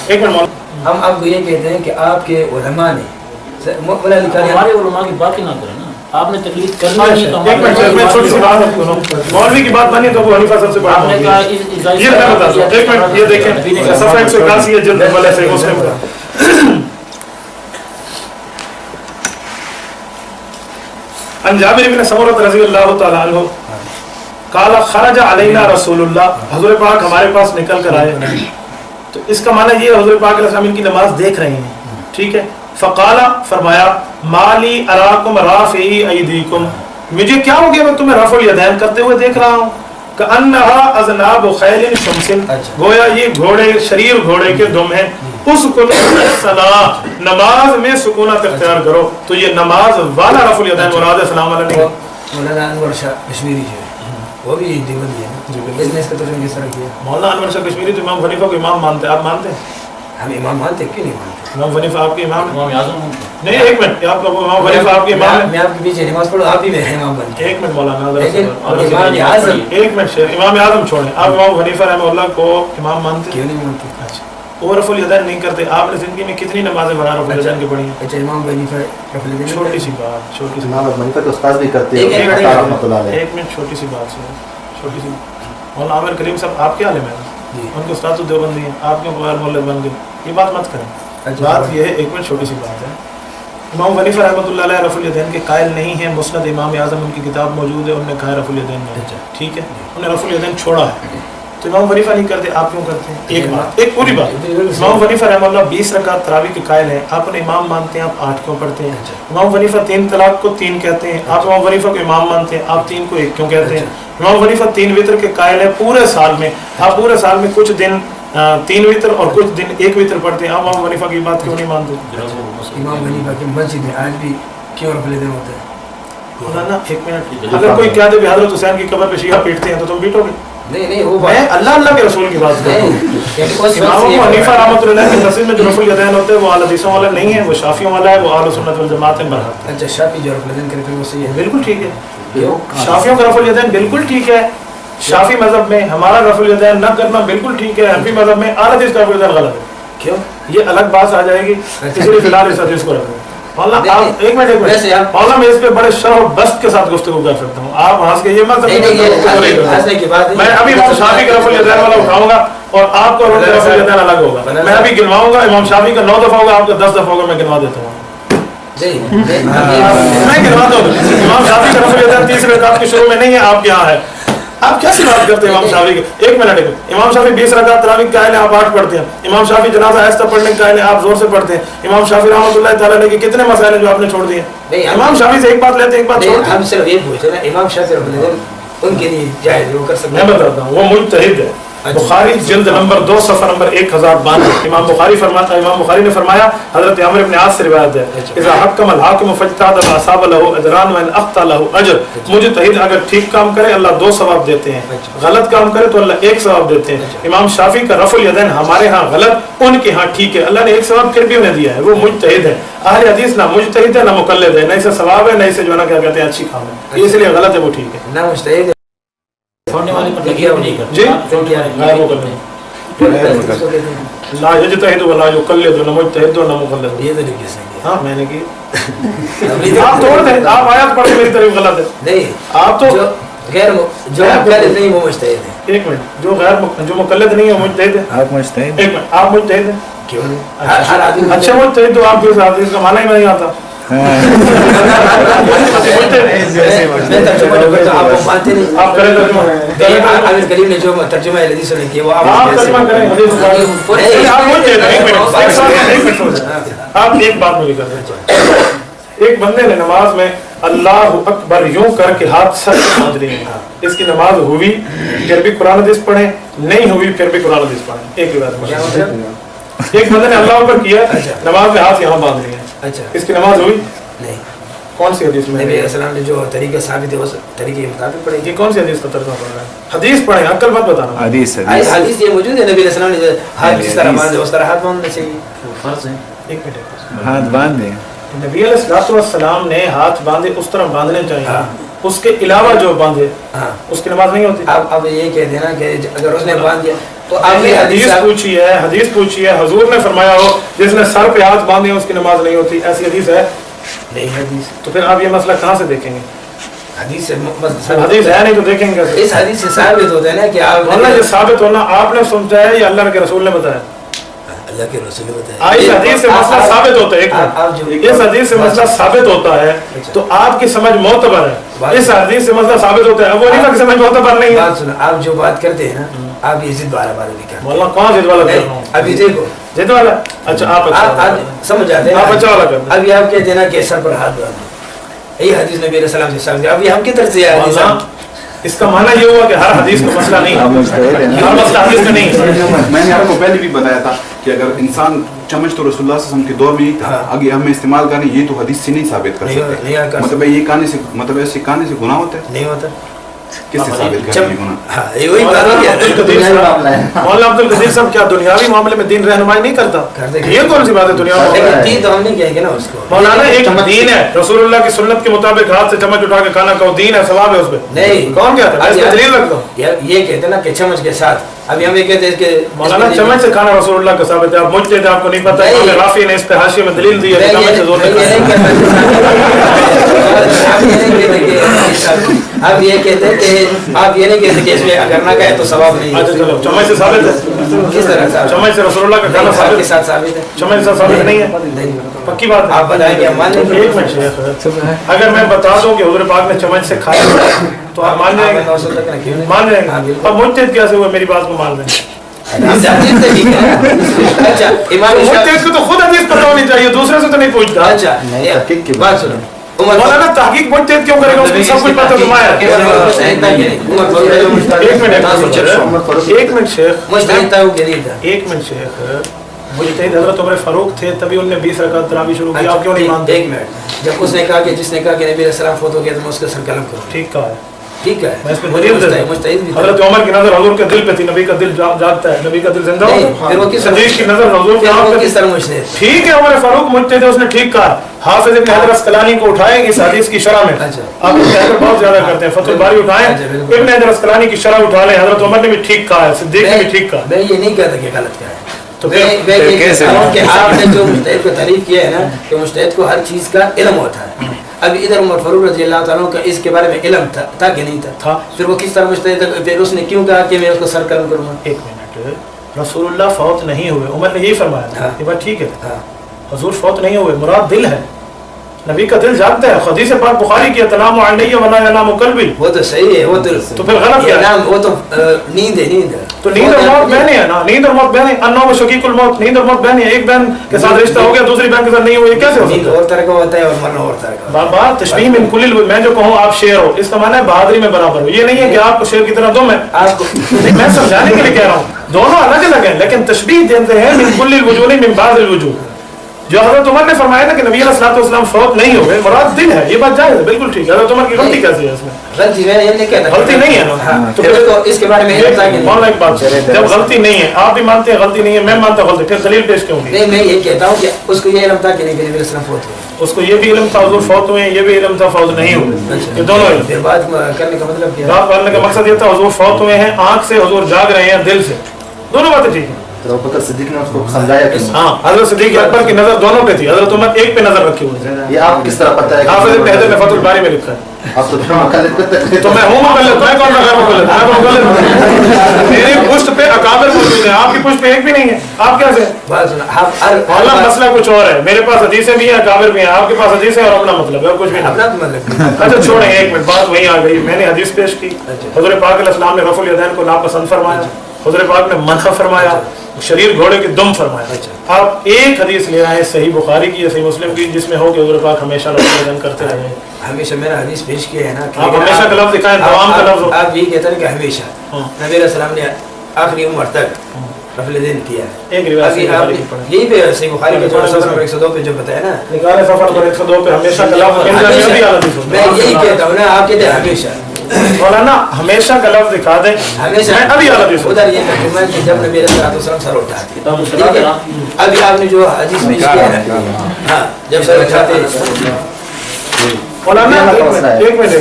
ایک منٹ مولانا, ہم آپ کو یہ کہتے ہیں کہ آپ کے علماء نے مولا لکھا ہے, ہمارے علماء کی بات ہی نہ کریں نا, آپ نے تکلیف کرنی نہیں ہے تو ایک منٹ میں چھوٹی سی بات سنو, مولوی کی بات مانی تو ابو حنیفہ سب سے بڑا آپ نے کہا یہ میں بتا دوں. ایک منٹ یہ دیکھیں, صفحہ 181 ہے جلد والے صحیح مسلم کا. عن جابر بن سمرہ رضی اللہ تعالی عنہ قال خرج علینا رسول اللہ, حضور پاک ہمارے پاس نکل کر آئے. تو اس کا معنی یہ حضور پاک علیہ السلام ان کی نماز دیکھ رہے ہیں, ٹھیک ہے. فقال, فرمایا, مالی اراکم رافعی ایدیکم, مجھے کیا ہو گیا میں تمہیں رفع الیدین کرتے ہوئے دیکھ رہا ہوں. کأنہا اذناب خیل شمسن, گویا یہ گھوڑے, شریر گھوڑے کے دم ہیں. اسکن الصلاۃ, نماز میں سکونت اختیار کرو. تو یہ نماز والا رفع الیدین مراد السلام علیہ. مولانا انور شاہ کشمیری جو ہے وہ بھی دیوبندی ہے نا, اس نے اس کا ترجمہ کس طرح کیا؟ مولانا انور شاہ کشمیری تو امام حنیفہ کو امام مانتے ہیں, آپ مانتے ہیں؟ ہم امام مانتے کیوں نہیں مانتے؟ امام حنیفہ آپ کے امام ہیں؟ امام اعظم نہیں ایک منٹ, آپ کا امام حنیفہ آپ کے امام ہیں؟ میں آپ کے پیچھے نماز پڑھوں, آپ ہی میں امام بنتے. ایک منٹ مولانا, لیکن امام اعظم, ایک منٹ شیخ, امام اعظم چھوڑیں, آپ امام حنیفہ رحمہ اللہ کو امام مانتے ہیں؟ کیوں نہیں مانتے؟ اچھا, وہ رفع الیدین نہیں کرتے. آپ نے زندگی میں کتنی نمازیں بنا رفع الیدین کی پڑھی ہیں؟ اچھا امام حنیفہ رفع الیدین, چھوٹی سی بات, چھوٹی سی امام حنیفہ کے استاد بھی کرتے ایک ہیں, منٹ, رحمۃ اللہ علیہ. ایک منٹ, چھوٹی سی بات سے, چھوٹی سی. مولانا عامر کریم صاحب آپ کے عالم ہیں, ان کے استاد تو دیوبندی ہیں, آپ کے غیر مولد بن گئے, یہ بات مت کریں. بات یہ ہے, ایک منٹ, چھوٹی سی بات ہے. امام حنیفہ رحمۃ اللہ علیہ رفع الیدین کے قائل نہیں ہیں. مسند امام اعظم ان کی کتاب موجود ہے, انہوں نے کہا رفع الیدین میں, ٹھیک ہے, انہوں نے رفع الیدین چھوڑا ہے. تو امام حنیفہ نہیں کرتے, آپ کیوں کرتے ہیں؟ ایک بات, ایک پوری بات. امام حنیفہ رحمہ اللہ 20 رکعت تراویح کے قائل ہیں, آپ انہیں امام مانتے ہیں, آپ 8 کیوں پڑھتے ہیں؟ امام حنیفہ 3 طلاق کو 3 کہتے ہیں, آپ امام حنیفہ کو امام مانتے ہیں, آپ 3 کو 1 کیوں کہتے ہیں؟ امام حنیفہ 3 وتر کے قائل ہیں پورے سال میں, آپ پورے سال میں کچھ دن 3 وتر اور کچھ دن 1 وتر پڑھتے ہیں, آپ امام حنیفہ کی بات کیوں نہیں مانتے؟ امام حنیفہ کی مسجد میں آج بھی کیوں رفع الیدین ہوتا ہے؟ مولانا ایک منٹ, اگر کوئی کہہ دے حضرت حسین کی قبر پہ شیعہ پیٹتے ہیں تو تم پیٹو گے؟ نہیں وہ میں اللہ کے رسول کی بات کرتا ہوں. امام ابو حنیفہ رحمۃ اللہ کی مسجد میں جو رفع الیدین ہوتے ہیں وہ اہل حدیثوں والا نہیں ہے, وہ شافعیوں والا ہے, وہ اہل سنت والجماعت میں برحق ہے. اچھا شافعی جو رفع الیدین کرتے ہیں وہ صحیح ہے, بالکل ٹھیک ہے. شافعیوں کا رفع الیدین بالکل ٹھیک ہے. شافعی مذہب میں ہمارا رفع الیدین نہ کرنا بالکل ٹھیک ہے. حنفی مذہب میں اہل حدیث کا رفع الیدین غلط ہے. کیوں؟ یہ الگ بات آ جائے گی, اس لیے فی الحال اس حدیث کو رکھیں. مولانا آپ ایک منٹ, مولانا میں اس پہ بڑے شرح و بست کے ساتھ گفتگو کر سکتا ہوں, آپ ہنس کے یہ مت میں ابھی امام شافعی کا رفع الیدین والا اٹھاؤں گا اور آپ کا رفع الیدین الگ ہوگا. میں ابھی گنواؤں گا, امام شافعی کا 9 دفعہ ہوگا, آپ کا 10 دفعہ ہوگا, میں گنوا دیتا ہوں. میں گنواتا ہوں. امام شافعی کا رفع الیدین 30 رکعت کے شروع میں نہیں ہے, آپ کے یہاں ہے. آپ کیسی بات کرتے ہیں امام شافعی کے؟ ایک منٹ, امام شافعی 20 رکعت تراویح کے قائل ہیں, آپ 8 پڑھتے ہیں. امام شافعی جنازہ آہستہ پڑھنے کے قائل ہیں, آپ زور سے پڑھتے ہیں. امام شافعی رحمۃ اللہ تعالیٰ علیہ کے کتنے مسائل ہیں جو آپ نے چھوڑ دیے؟ امام شافعی سے ایک بات لیتے ہیں, ایک بات چھوڑتے ہیں. ہم صرف یہ پوچھتے ہیں امام شافعی رحمۃ اللہ ان کے لیے جائز وہ کر سکتے ہیں. میں بتاتا ہوں, وہ مجتہد ہے, बुखारी जिल्द नंबर 2 सफ़ा नंबर 1092 इमाम बुखारी ने फरमाया, हजरत अमर इब्न आस से रिवायत है, इज़ा हक्कम अल हाकिम फज्तहद फअसाब लहू अजरान व इन अख्ता लहू अजर। मुजतहिद अगर ठीक काम करे अल्लाह 2 सवाब देते हैं, गलत काम करे तो अल्लाह 1 सवाब देते हैं। इमाम शाफी का रफुल यदैन हमारे यहाँ गलत, उनके यहाँ ठीक है, अल्लाह ने 1 सवाब फिर भी उन्हें दिया है, वो मुजतहिद है। अहले हदीस ना मुजतहिद है ना मुकल्लिद है, ना इसे सवाब है ना इसे जो है ना क्या कहते हैं अच्छी काम है, इसलिए गलत है, वो ठीक है ना मुजतहिद छोड़ने वाले पर लगी वो नहीं करते जी छोड़ दिया गैर मुकल्लिद ला यजतहिद व ला युकल्लिद न मुजतहिद न मुकल्लिद। ये तो नहीं कह सकते। हाँ मैंने की अभी आप तोड़ दें, आप आयत पढ़ के मेरी तरफ गलत है। नहीं, आप तो जो मुकल्लिद नहीं वो मुजतहिद है। एक मिनट, जो मुकल्लिद नहीं है वो मुजतहिद है। आप मुजतहिद? एक मिनट, आप मुजतहिद हैं? क्यों नहीं? हर आदमी अच्छा मुजतहिद तो आप जिस हदीस का माना ही नहीं आता। मैं तर्जुमा जो करता हूं आपको मानते नहीं। आप करें तर्जुमा। आमिर करीम ने जो तर्जुमा हदीस ने किया वो आप तर्जुमा करें हदीस का। आप मुजतहिद हैं। एक मिनट, आप एक बात मुझे कर रहे। एक बंदे ने नमाज में अल्लाह अकबर यूं करके हाथ सर से बांध लिए, इसकी नमाज हुई फिर भी कुरान हदीस पढ़े, नहीं हुई फिर भी कुरान हदीस पढ़े। एक बात, एक बंदे ने अल्लाह अकबर किया, नमाज में हाथ यहाँ बांध लिए, अच्छा इसकी नमाज हुई नहीं। कौन सी हदीस में? नबी अस्सलाम ने जो तरीका साबित है उस तरीके के मुताबिक पढ़ेगी। ये कौन सी हदीस का तर्जुमा पढ़ रहा है? हदीस पढ़े, अक्ल मत बताना। हदीस हदीस ये मौजूद है, नबी अस्सलाम ने हाथ जिस तरह बांधे उस तरह हाथ बांधना चाहिए। फर्ज है। एक मिनट, हाथ बांध दें। नबी अलैहिस्सलाम ने हाथ बांधे उस तरह बांधने चाहिए, उसके अलावा जो बांधे उसकी नमाज नहीं होती। अब ये कह देना कि अगर उसने बांध दिया तो आपने हदीस पूछी है, हुजूर ने फरमाया हो जिसने सर पे हाथ बांधे उसकी नमाज नहीं होती, ऐसी हदीस है नहीं? हदीस तो फिर आप ये मसला कहाँ से देखेंगे? हदीस से हदीस है नहीं तो देखेंगे कैसे? इस हदीस से साबित होता है ना कि आप वरना ये साबित होना आपने समझा है या अल्लाह के रसूल ने बताया? अल्लाह के रसूल ने बताया। इस हदीस से मसला साबित होता है, इस हदीस से मसला साबित होता है तो आपकी समझ मोतबर है, इस हदीस से मसला साबित होता है, अब वो नहीं कि समझ मोतबर नहीं है। बात सुनो, आप जो बात करते हैं ना आप ये जिद वाला बात नहीं करते। वल्लाह कौन जिद वाला कर रहा हूं? अभी देखो जिद वाला, अच्छा आप समझ जाते हैं, आप अच्छा वाला कर। अभी आप कहते हैं ना कि सर पर हाथ बांधो, यही हदीस नबी अलैहि सलाम से साबित है। अभी हम की तरफ से आया इसका माना ये हुआ कि हर हदीस का मसला नहीं है, हर मसला हदीस का नहीं है। मैंने आपको पहले भी बताया था कि अगर इंसान चम्मच तो रसूलुल्लाह सल्लल्लाहु अलैहि वसल्लम के दौर में ही था, आगे हमें इस्तेमाल करने ये तो हदीस से नहीं साबित कर सकते। मतलब ये कहने से मतलब ऐसे कहने से गुनाह होता है? नहीं होता। किससे साबित करेंगे गुनाह? हाँ यही बात हो गया। मौलाना अब्दुल कदीर साहब क्या दुनियावी मामले में दीन रहनुमाई नहीं करता? ये कौन सी बात है दुनिया में? लेकिन दीन तो हम नहीं कहेंगे ना उसको। मौलाना एक दीन है, रसूलुल्लाह की सुन्नत के मुताबिक हाथ से चम्मच उठा के खाना खाओ, दीन है, सवाब है उसमें। नहीं कौन कहता है? इसका दलील रख दो। ये कहते हैं ना कि चम्मच के साथ, अभी हम ये कहते हैं कि मौलाना चम्मच से खाना रसूलुल्लाह का साबित है, आप मुझसे आपको नहीं पता है, राफी ने इस पे हाशिए में दलील दी है चम्मच से जोर आप ये कहते हैं कि आप ये नहीं कहते कि इसमें अगर ना कहे तो सवाब नहीं। अच्छा चलो, चम्मच से साबित है? किस तरह से? चम्मच से रसूलुल्लाह का खाना साबित के साथ साबित है? चम्मच से साबित नहीं है? नहीं, पक्की बात है। आप बताएं कि हम मान लेंगे? एक मिनट शेख, अगर मैं बता दूं कि हुजूर पाक ने चम्मच से खाया तो आप मान जाएंगे? मान जाएंगे? और मुज्तहिद कैसे हुआ मेरी बात को मान लेंगे? अच्छा इमाम मुज्तहिद को तो खुद हदीस पता होनी चाहिए, दूसरे से तो नहीं पूछता। अच्छा बात सुनो, मौलाना तहकीक मुज्तहिद क्यों करेगा? उसको सब कुछ पता तो माया। एक मिनट शेख, एक मिनट शेख, मुज्तहिद हज़रत उमर फारूक थे तभी उन्होंने 20 रकात तरावी शुरू की, आप क्यों नहीं मानते? एक मिनट, जब उसने कहा कि जिसने कहा कि नबी अलैहि सलाम फौत हो गया तो मैं उसका सर कलम करूं। ठीक कहा है, ठीक है, मैं इस पे दलील देता हूं। मुस्तहिद भी हज़रत उमर की नजर हुजूर के दिल पे थी, नबी का दिल जागता है, नबी का दिल जिंदा होता है। फिर वो किस सदीक की नजर हुजूर के आंख पे किस तरह मुस्तहिद? ठीक है, उमर फारूक मुज्तहिद है, उसने ठीक कहा। हाफिज इब्न हजर अस्कलानी को उठाएं इस हदीस की शरह में, आप कहकर बहुत ज्यादा करते हैं, फतहुल बारी उठाएं, इब्न हजर अस्कलानी की शरह उठा लें, हजरत उमर ने भी ठीक कहा है, सिद्दीक ने भी ठीक कहा। मैं ये नहीं कहता कि गलत कहा है, तो कैसे आपने जो मुस्तहिद को तारीफ किया है ना कि मुस्तहिद को हर चीज का इल्म होता है। अब इधर उमर फारूक रज़ी अल्लाह ताला का इसके बारे में इल्म था कि नहीं था? फिर वो किस तरह मुस्तहिद, फिर उसने क्यों कहा कि मैं उसको सर कलम करूंगा? एक मिनट, रसूलुल्लाह फौत नहीं हुए, उमर ने यही फरमाया था, ये बात ठीक है, हुजूर फौत नहीं हुए, मुराद दिल है, नबी का दिल जानता है। हदीस पाक बुखारी की तनामु अलैहि व ला यनामु कल्बी, वो तो सही है, वो तो फिर गलत है नाम, वो तो नींद है, नींद है। तो तो नींद और मौत बहने है ना, नींद और मौत बहने, अन्नों शकीकुल मौत, नींद और मौत बहने है। एक बहन के साथ रिश्ता हो गया, दूसरी बहन के साथ नहीं हुआ, ये कैसे हो सकता है? और तरह का होता है और मरना और तरह का। बाबा तशबीह मिन कुल्लिल, मैं जो कहूँ आप शेर हो, इसका माना है बहादुरी में बराबर हो। ये नहीं है कि आपको शेर की तरह दो मैं आपको मैं समझाने के लिए कह रहा हूँ, दोनों अलग अलग हैं, लेकिन तशबीह देते हैं मिन कुल्लिल वजूह नहीं मिन बाज़िल वजूह। जो हज़रत उमर ने फरमाया ना कि नबी अलैहि सल्लल्लाहु अलैहि वसल्लम फौत नहीं हुए, मुराद दिल है, ये बात जायज़ है, बिल्कुल ठीक है। हज़रत उमर की गलती कैसी है इसमें? गलती मैं ये नहीं कहता, गलती नहीं है ना। हाँ, तो फिर तो इसके बारे में मौलाना एक बात, जब गलती नहीं है, आप भी मानते हैं गलती नहीं है, मैं मानता गलती, फिर दलील पेश क्यों? नहीं, मैं ये कहता हूँ कि उसको ये इल्म था कि नबी अलैहि सल्लम फौत हुए, उसको ये भी इल्म था हुजूर फौत हुए, ये भी इल्म था फौत नहीं हुए, ये दोनों इल्म। फिर बात करने का मतलब क्या? बात करने का मकसद ये था हुजूर फौत हुए हैं आंख से, हुजूर जाग रहे हैं दिल से, दोनों बातें ठीक है। तो अबू बकर सिद्दीक ने उसको समझाया कि हाँ, हज़रत सिद्दीक अकबर की नजर दोनों पे थी, हज़रत उमर एक पे नजर रखी हुई है। ये आप किस तरह पता है? हाफिज़ इब्न हजर ने फतहुल बारी में लिखा है। आप तो मुकल्लिद करते हैं। तो मैं हूँ मुकल्लिद, मैं कौन सा गैर मुकल्लिद? मैं तो मुकल्लिद हूँ। मेरी पुश्त पे अकाबिर मौजूद है, आपकी पुश्त पे एक भी नहीं है, आप कैसे? बात सुना, आप मौलाना मसला कुछ और है, मेरे पास हदीसें भी हैं, अकाबिर भी हैं, आपके पास हदीसें और अपना मतलब है और कुछ भी नहीं। अपना मतलब अच्छा छोड़ें, एक मिनट, बात वहीं आ गई। मैंने हदीस पेश की, हुज़ूर पाक अलैहि सलाम ने रफ़ुल यदैन को नापसंद फरमाया, हुज़ूर पाक ने मनह फरमाया, शरीर घोड़े की दुम फरमाया। आप एक हदीस ले आए सही बुखारी की या सही मुस्लिम की जिसमें हो कि हुज़ूर पाक हमेशा रफ़ुल यदैन करते रहे। हमेशा मेरा हदीस पेश किया है ना, आप हमेशा का लफ्ज़ दिखाएं, तमाम का लफ्ज़। आप ये कहते हैं कि हमेशा नबी अलैहि सलाम ने आखिरी उम्र तक रफ़ुल यदैन किया है। एक रिवायत अभी आप यही पे सही बुखारी के जो सफ़र नंबर 102 पे जो बताया ना, निकाले सफर पर 102 पे हमेशा का लफ्ज़ मैं यही कहता हूँ ना, आप कहते हैं हमेशा, मौलाना हमेशा का लफ्ज़ दिखा दें, हमेशा मैं अभी आला हदीस उधर ये तर्जुमा है कि जब नबी अलैहि सलाम सर उठाते, ठीक है? अभी आपने जो हदीस पेश किया है, हाँ, जब सर उठाते, मौलाना एक मिनट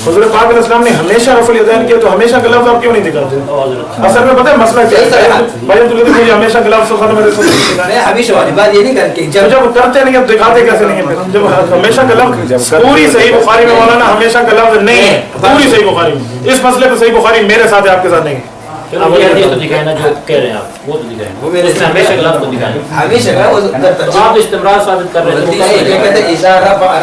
हुज़ूर पाक अलैहि सलाम ने हमेशा रफ़ुल यदैन किया, तो हमेशा का लफ्ज़ आप क्यों नहीं दिखाते? असल में पता है मसला क्या है? भाई तो मुझे हमेशा का लफ्ज़ सुखाने में मैं हमेशा वाली बात ये नहीं करके जब करते नहीं, अब दिखाते कैसे नहीं है? जब हमेशा का लफ्ज़ पूरी सही बुखारी में मौलाना हमेशा का लफ्ज़ नहीं है, पूरी सही बुखारी में, इस मसले पर सही बुखारी मेरे साथ है, आपके साथ नहीं है। चलो ये हदीस तो दिखाए ना जो कह रहे हैं आप, वो तो दिखाए, वो मेरे उसमें हमेशा गलत तो दिखाए। हमेशा का वो तो आप इस्तेमरार साबित कर रहे ये हैं, कहते हैं इशारा पर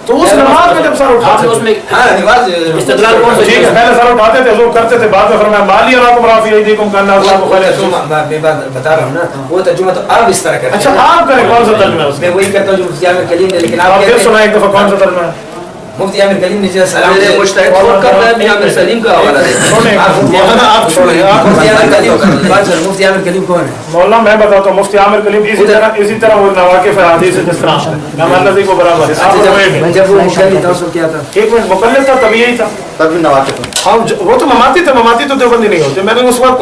तो उस नमाज में जब सर आपने उठाते उसमें हाँ नमाज इस्तेदलाल कौन सा ठीक है, पहले सर उठाते थे, लोग करते थे, बाद में फरमाया माली और आपको माफी है, देखो करना वो तर्जुमा मैं बात बता रहा हूँ ना, वो तर्जुमा तो आप इस तरह करते अच्छा हैं। आप करें, कौन सा तर्जुमा है उसमें? मैं वही करता हूँ जो मुफ्ती आमिर कलीम ने, लेकिन आप आप फिर कहते सुना हैं एक दफा, कौन सा तर्जुमा है? मुफ्ती आमिर कलीम ने जो सलाम मेरे मुश्तहिद कौन करता है? मियां आमिर सलीम का हवाला दे। मौलाना आप छोड़िए, आप मुफ्ती आमिर कलीम बात सर, मुफ्ती आमिर कलीम कौन है? मौलाना मैं बताता हूँ, मुफ्ती आमिर कलीम इसी तरह वो नवाकिफ है हदीस जिस तरह मैं नज़ी को बराबर है। आप मैं जब वो मुकल्लिद था उसको क्या था? एक मिनट, मुकल्लिद था तभी यही था। तब भी नवाकिफ हैं। हाँ वो तो ममाती थे, ममाती तो देवबंदी नहीं होते। मैंने उस वक्त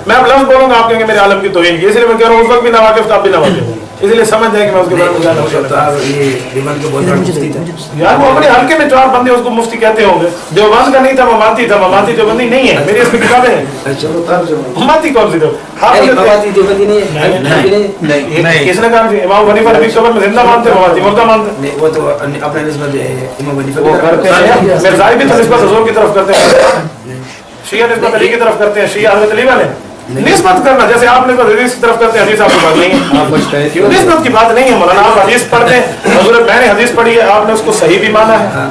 मैं अब लफ्ज़ बोलूँगा, आप कहेंगे मेरे आलम की तौहीन की, इसलिए मैं कह रहा हूँ उस वक्त भी नवाकिफ था, आप भी नवाकिफ, इसलिए समझ जाए कि मैं उसके बारे में जानना तो चाहता आप ये दिमाग को बहुत बड़ा मुफ्ती था। हूँ। यार वो अपने हल्के में चार बंदे उसको मुफ्ती कहते होंगे, देवबंद का नहीं था, ममाती था, ममाती देवबंदी नहीं है, मेरी इसमें किताबें हैं। ममाती कौन सी दो? नहीं मवाती देवबंदी नहीं है, नहीं किसने कहा? इमाम हनीफा नबी कब्र में जिंदा मानते, ममाती मुर्दा मानते। नहीं, वो तो अपना निस्बत इमाम हनीफा वो की तरफ करते हैं, मिर्ज़ाई भी तो निस्बत हुज़ूर की तरफ करते हैं, शिया निस्बत अली की तरफ करते हैं, शिया हज़रत अली वाले निस्बत करना, जैसे आप निस्बत हदीस की तरफ करते हैं, हदीस आपकी बात नहीं है, निस्बत की बात नहीं है मौलाना। आप हदीस पढ़ते हैं, हुज़ूर मैंने हदीस पढ़ी है, आपने उसको सही भी माना है,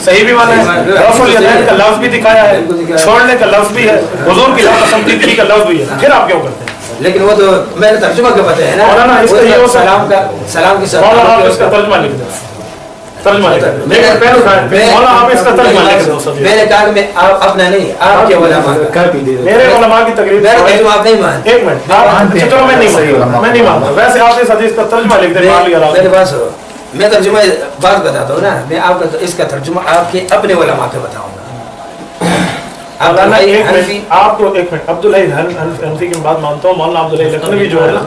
सही भी माना है, रफ़ुल यदैन का लफ्ज़ भी दिखाया है, छोड़ने का लफ्ज़ भी है, हुज़ूर की नापसंदीदगी का लफ्ज़ भी है, फिर आप क्यों करते हैं? लेकिन वो तो मैंने तर्जुमा का बताया है ना, मौलाना इसका ये हो सलाम की मौलाना आप इसका तर्जुमा लिख दें, तर्जुमा लिख दें, लेकिन पहले उठाएं, मौलाना आप इसका तर्जुमा लिख दो सब। मैंने कहा कि मैं आप अपना नहीं, आपके उलमा का मेरे उलमा की तकरीर मेरा तर्जुमा आप नहीं मानते। एक मिनट, आप चलो मैं नहीं मानता, वैसे आप इस हदीस का तर्जुमा लिख दें, मान लिया मेरे पास हो, मैं तर्जुमा बात बताता हूँ ना, मैं आपका इसका तर्जुमा आपके अपने उलमा का बताऊंगा। मौलाना एक मिनट, आपको एक मिनट, अब्दुल्लाह हनफी की बात मानता हूँ, मौलाना अब्दुल्लाह लखनवी जो है ना,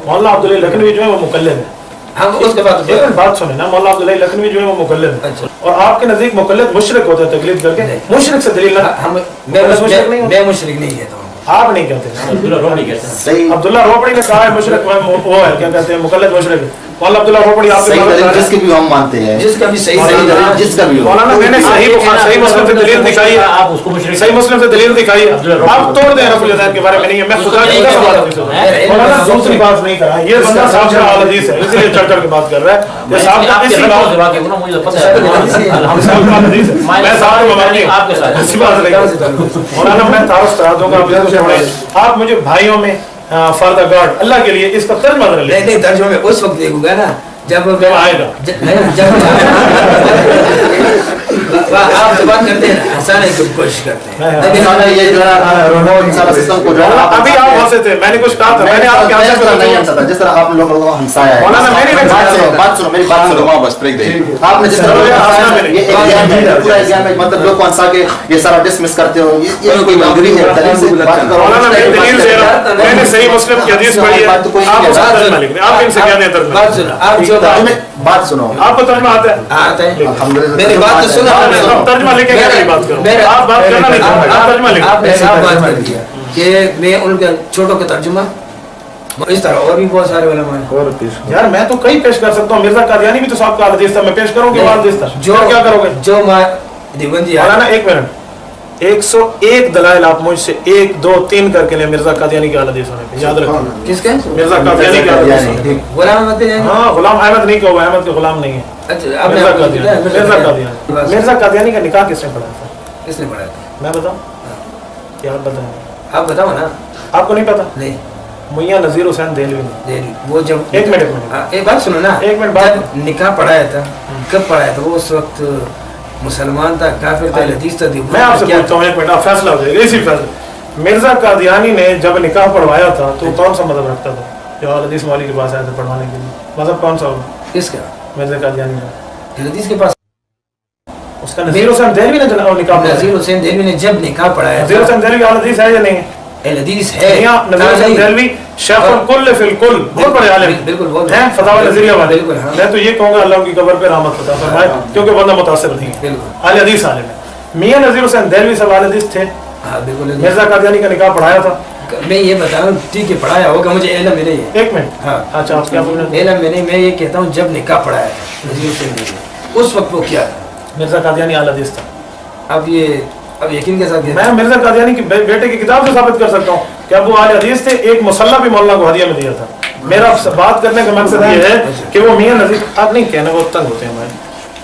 मौलाना अब्दुल्लाह लखनवी जो है वो मुकल्लिद है। हम उसके बाद एक मिनट बात सुने ना, मौलाना अब्दुल्लाह लखनवी जो है वो मुकल्लिद है, और आपके नजदीक मुकल्लिद मुशरिक होता है तकलीद करके, मुशरिक से दलील ना, मैं मुशरिक नहीं कहता हूँ, आप नहीं कहते, अब्दुल्लाह रोबड़ी कहते हैं। सही अब्दुल्लाह रोबड़ी ने कहा है मुशरिक वो है, क्या कहते हैं, मुकल्लिद मुशरिक है। मौलाना अब्दुल्ला रोपड़ी आपके सही बारे दलील में जिसकी भी हम मानते हैं, जिसका भी सही सही दलील जिसका भी हो, मौलाना मैंने सही मुस्लिम से दलील दिखाई है, आप उसको मुशरिक सही मुस्लिम से दलील दिखाई है, आप तोड़ दें रफुल यदैन के बारे में नहीं है, मैं खुदा की कसम मौलाना दूसरी बात नहीं करा, ये बंदा साहब का अहले हदीस है इसलिए चढ़ चढ़ के बात कर रहा है, ये साहब का इसी बात मुझे पता है मैं साहब को मानती हूं आपके साथ इसी बात नहीं मौलाना मैं तारुफ करा दूंगा आप मुझे भाइयों में फॉर द गॉड अल्लाह के लिए इसका तर्जुमा कर ले नहीं तर्जुमा में उस वक्त देखूंगा ना जब आएगा जब आप तो बात करते हैं ना हंसाने की कोशिश करते हैं, लेकिन हमें ये जो है सारा सिस्टम को जो है अभी आप हंसे थे, मैंने कुछ कहा था, मैंने आपके आंसर पे नहीं हंसा था जिस तरह आप लोगों को हंसाया है। मौलाना मेरी बात सुनो मेरी बात सुनो, बस ब्रेक दे आपने जिस तरह ये एग्जाम में पूरा एग्जाम में मतलब लोग को हंसा के ये सारा डिसमिस करते हो, ये कोई बाउंड्री है? दलील से बात करो। मौलाना मैं दलील दे रहा हूं, मैंने सही मुस्लिम की हदीस पढ़ी है, आप उसका तर्जुमा लिख दें, आप इनसे क्या दें तर्जुमा, बात सुनो आप जो बात सुनो, आपको तर्जुमा आता है, आता है अल्हम्दुलिल्लाह मेरी बात तो सुनो तर्जुमा लिख के क्या बात करो, आप बात करना नहीं, आप तर्जुमा लिख आपने साफ बात कर दिया कि मैं उनके छोटों का तर्जुमा इस तरह और भी बहुत सारे उलमा हैं। यार मैं तो कई पेश कर सकता हूँ, मिर्जा कादियानी भी तो साहब का हदीस था, मैं पेश करूंगी वाल हदीस था, जो क्या करोगे जो देवबंदी मौलाना एक मिनट 101 दलाइल आप मुझसे 1 2 3 करके ले मिर्जा कादियानी के हदीस होने पे, याद रखो किसके मिर्जा कादियानी के हदीस गुलाम अहमद हैं? हाँ गुलाम अहमद नहीं कहो, अहमद के गुलाम नहीं है, अच्छा मिर्जा कादियानी मिर्जा कादियानी का निकाह किसने पढ़ा था, किसने पढ़ाया था? मैं बताऊं क्या आप बताएं, आप बताओ ना। आपको नहीं पता? नहीं मियां नजीर हुसैन देलवी ने देरी वो जब एक मिनट एक बात सुनो ना, एक मिनट बात जब निकाह पढ़ाया था कब पढ़ाया था? वो उस वक्त मुसलमान था, काफिर था, हदीस था, मैं आपसे पूछता हूँ एक मिनट, आप फैसला हो जाएगा इसी फैसले। मिर्जा कादियानी ने जब निकाह पढ़वाया था तो कौन सा मजहब रखता था जो हदीस वाली के पास आया था पढ़वाने के लिए, मजहब कौन सा होगा किसका? मिर्जा कादियानी का? हदीस के पास उसका नजीर हुसैन देलवी ने निकाह नजीर हुसैन देलवी ने जब निकाह पढ़ाया नजीर हुसैन देलवी का हदीस है या नहीं है? हदीस है नजीर हुसैन देलवी शेखुल कुल फिल कुल बहुत बड़े आलिम बिल्कुल बहुत हैं, फतावा नजरिया वाले। बिल्कुल हाँ मैं तो ये कहूंगा अल्लाह की कब्र पे रहमत अता फरमाए क्योंकि बंदा मुतासिर नहीं है, बिल्कुल आले हदीस आलिम है। मियां नजीर हुसैन देलवी सब आले हदीस थे, हाँ बिल्कुल। मिर्जा कादियानी का निकाह पढ़ाया था? मैं ये बता रहा हूँ ठीक है पढ़ाया होगा, मुझे इल्म में नहीं है। एक मिनट हाँ अच्छा आप क्या बोल रहे हैं? इल्म में नहीं, मैं ये कहता हूँ जब निकाह पढ़ाया था नजीर हुसैन देलवी उस वक्त वो क्या था? मिर्जा कादियानी आले हदीस था। अब यकीन के साथ मैं मिर्जा कादियानी की बेटे की किताब से साबित कर सकता हूँ कि अब वो आले हदीस थे, एक मुसल्ला भी मौलाना को हदिया में दिया था। मेरा बात करने का मकसद ये है कि वो मियां नजीर, आप नहीं कहना वो तंग होते हैं हमारे,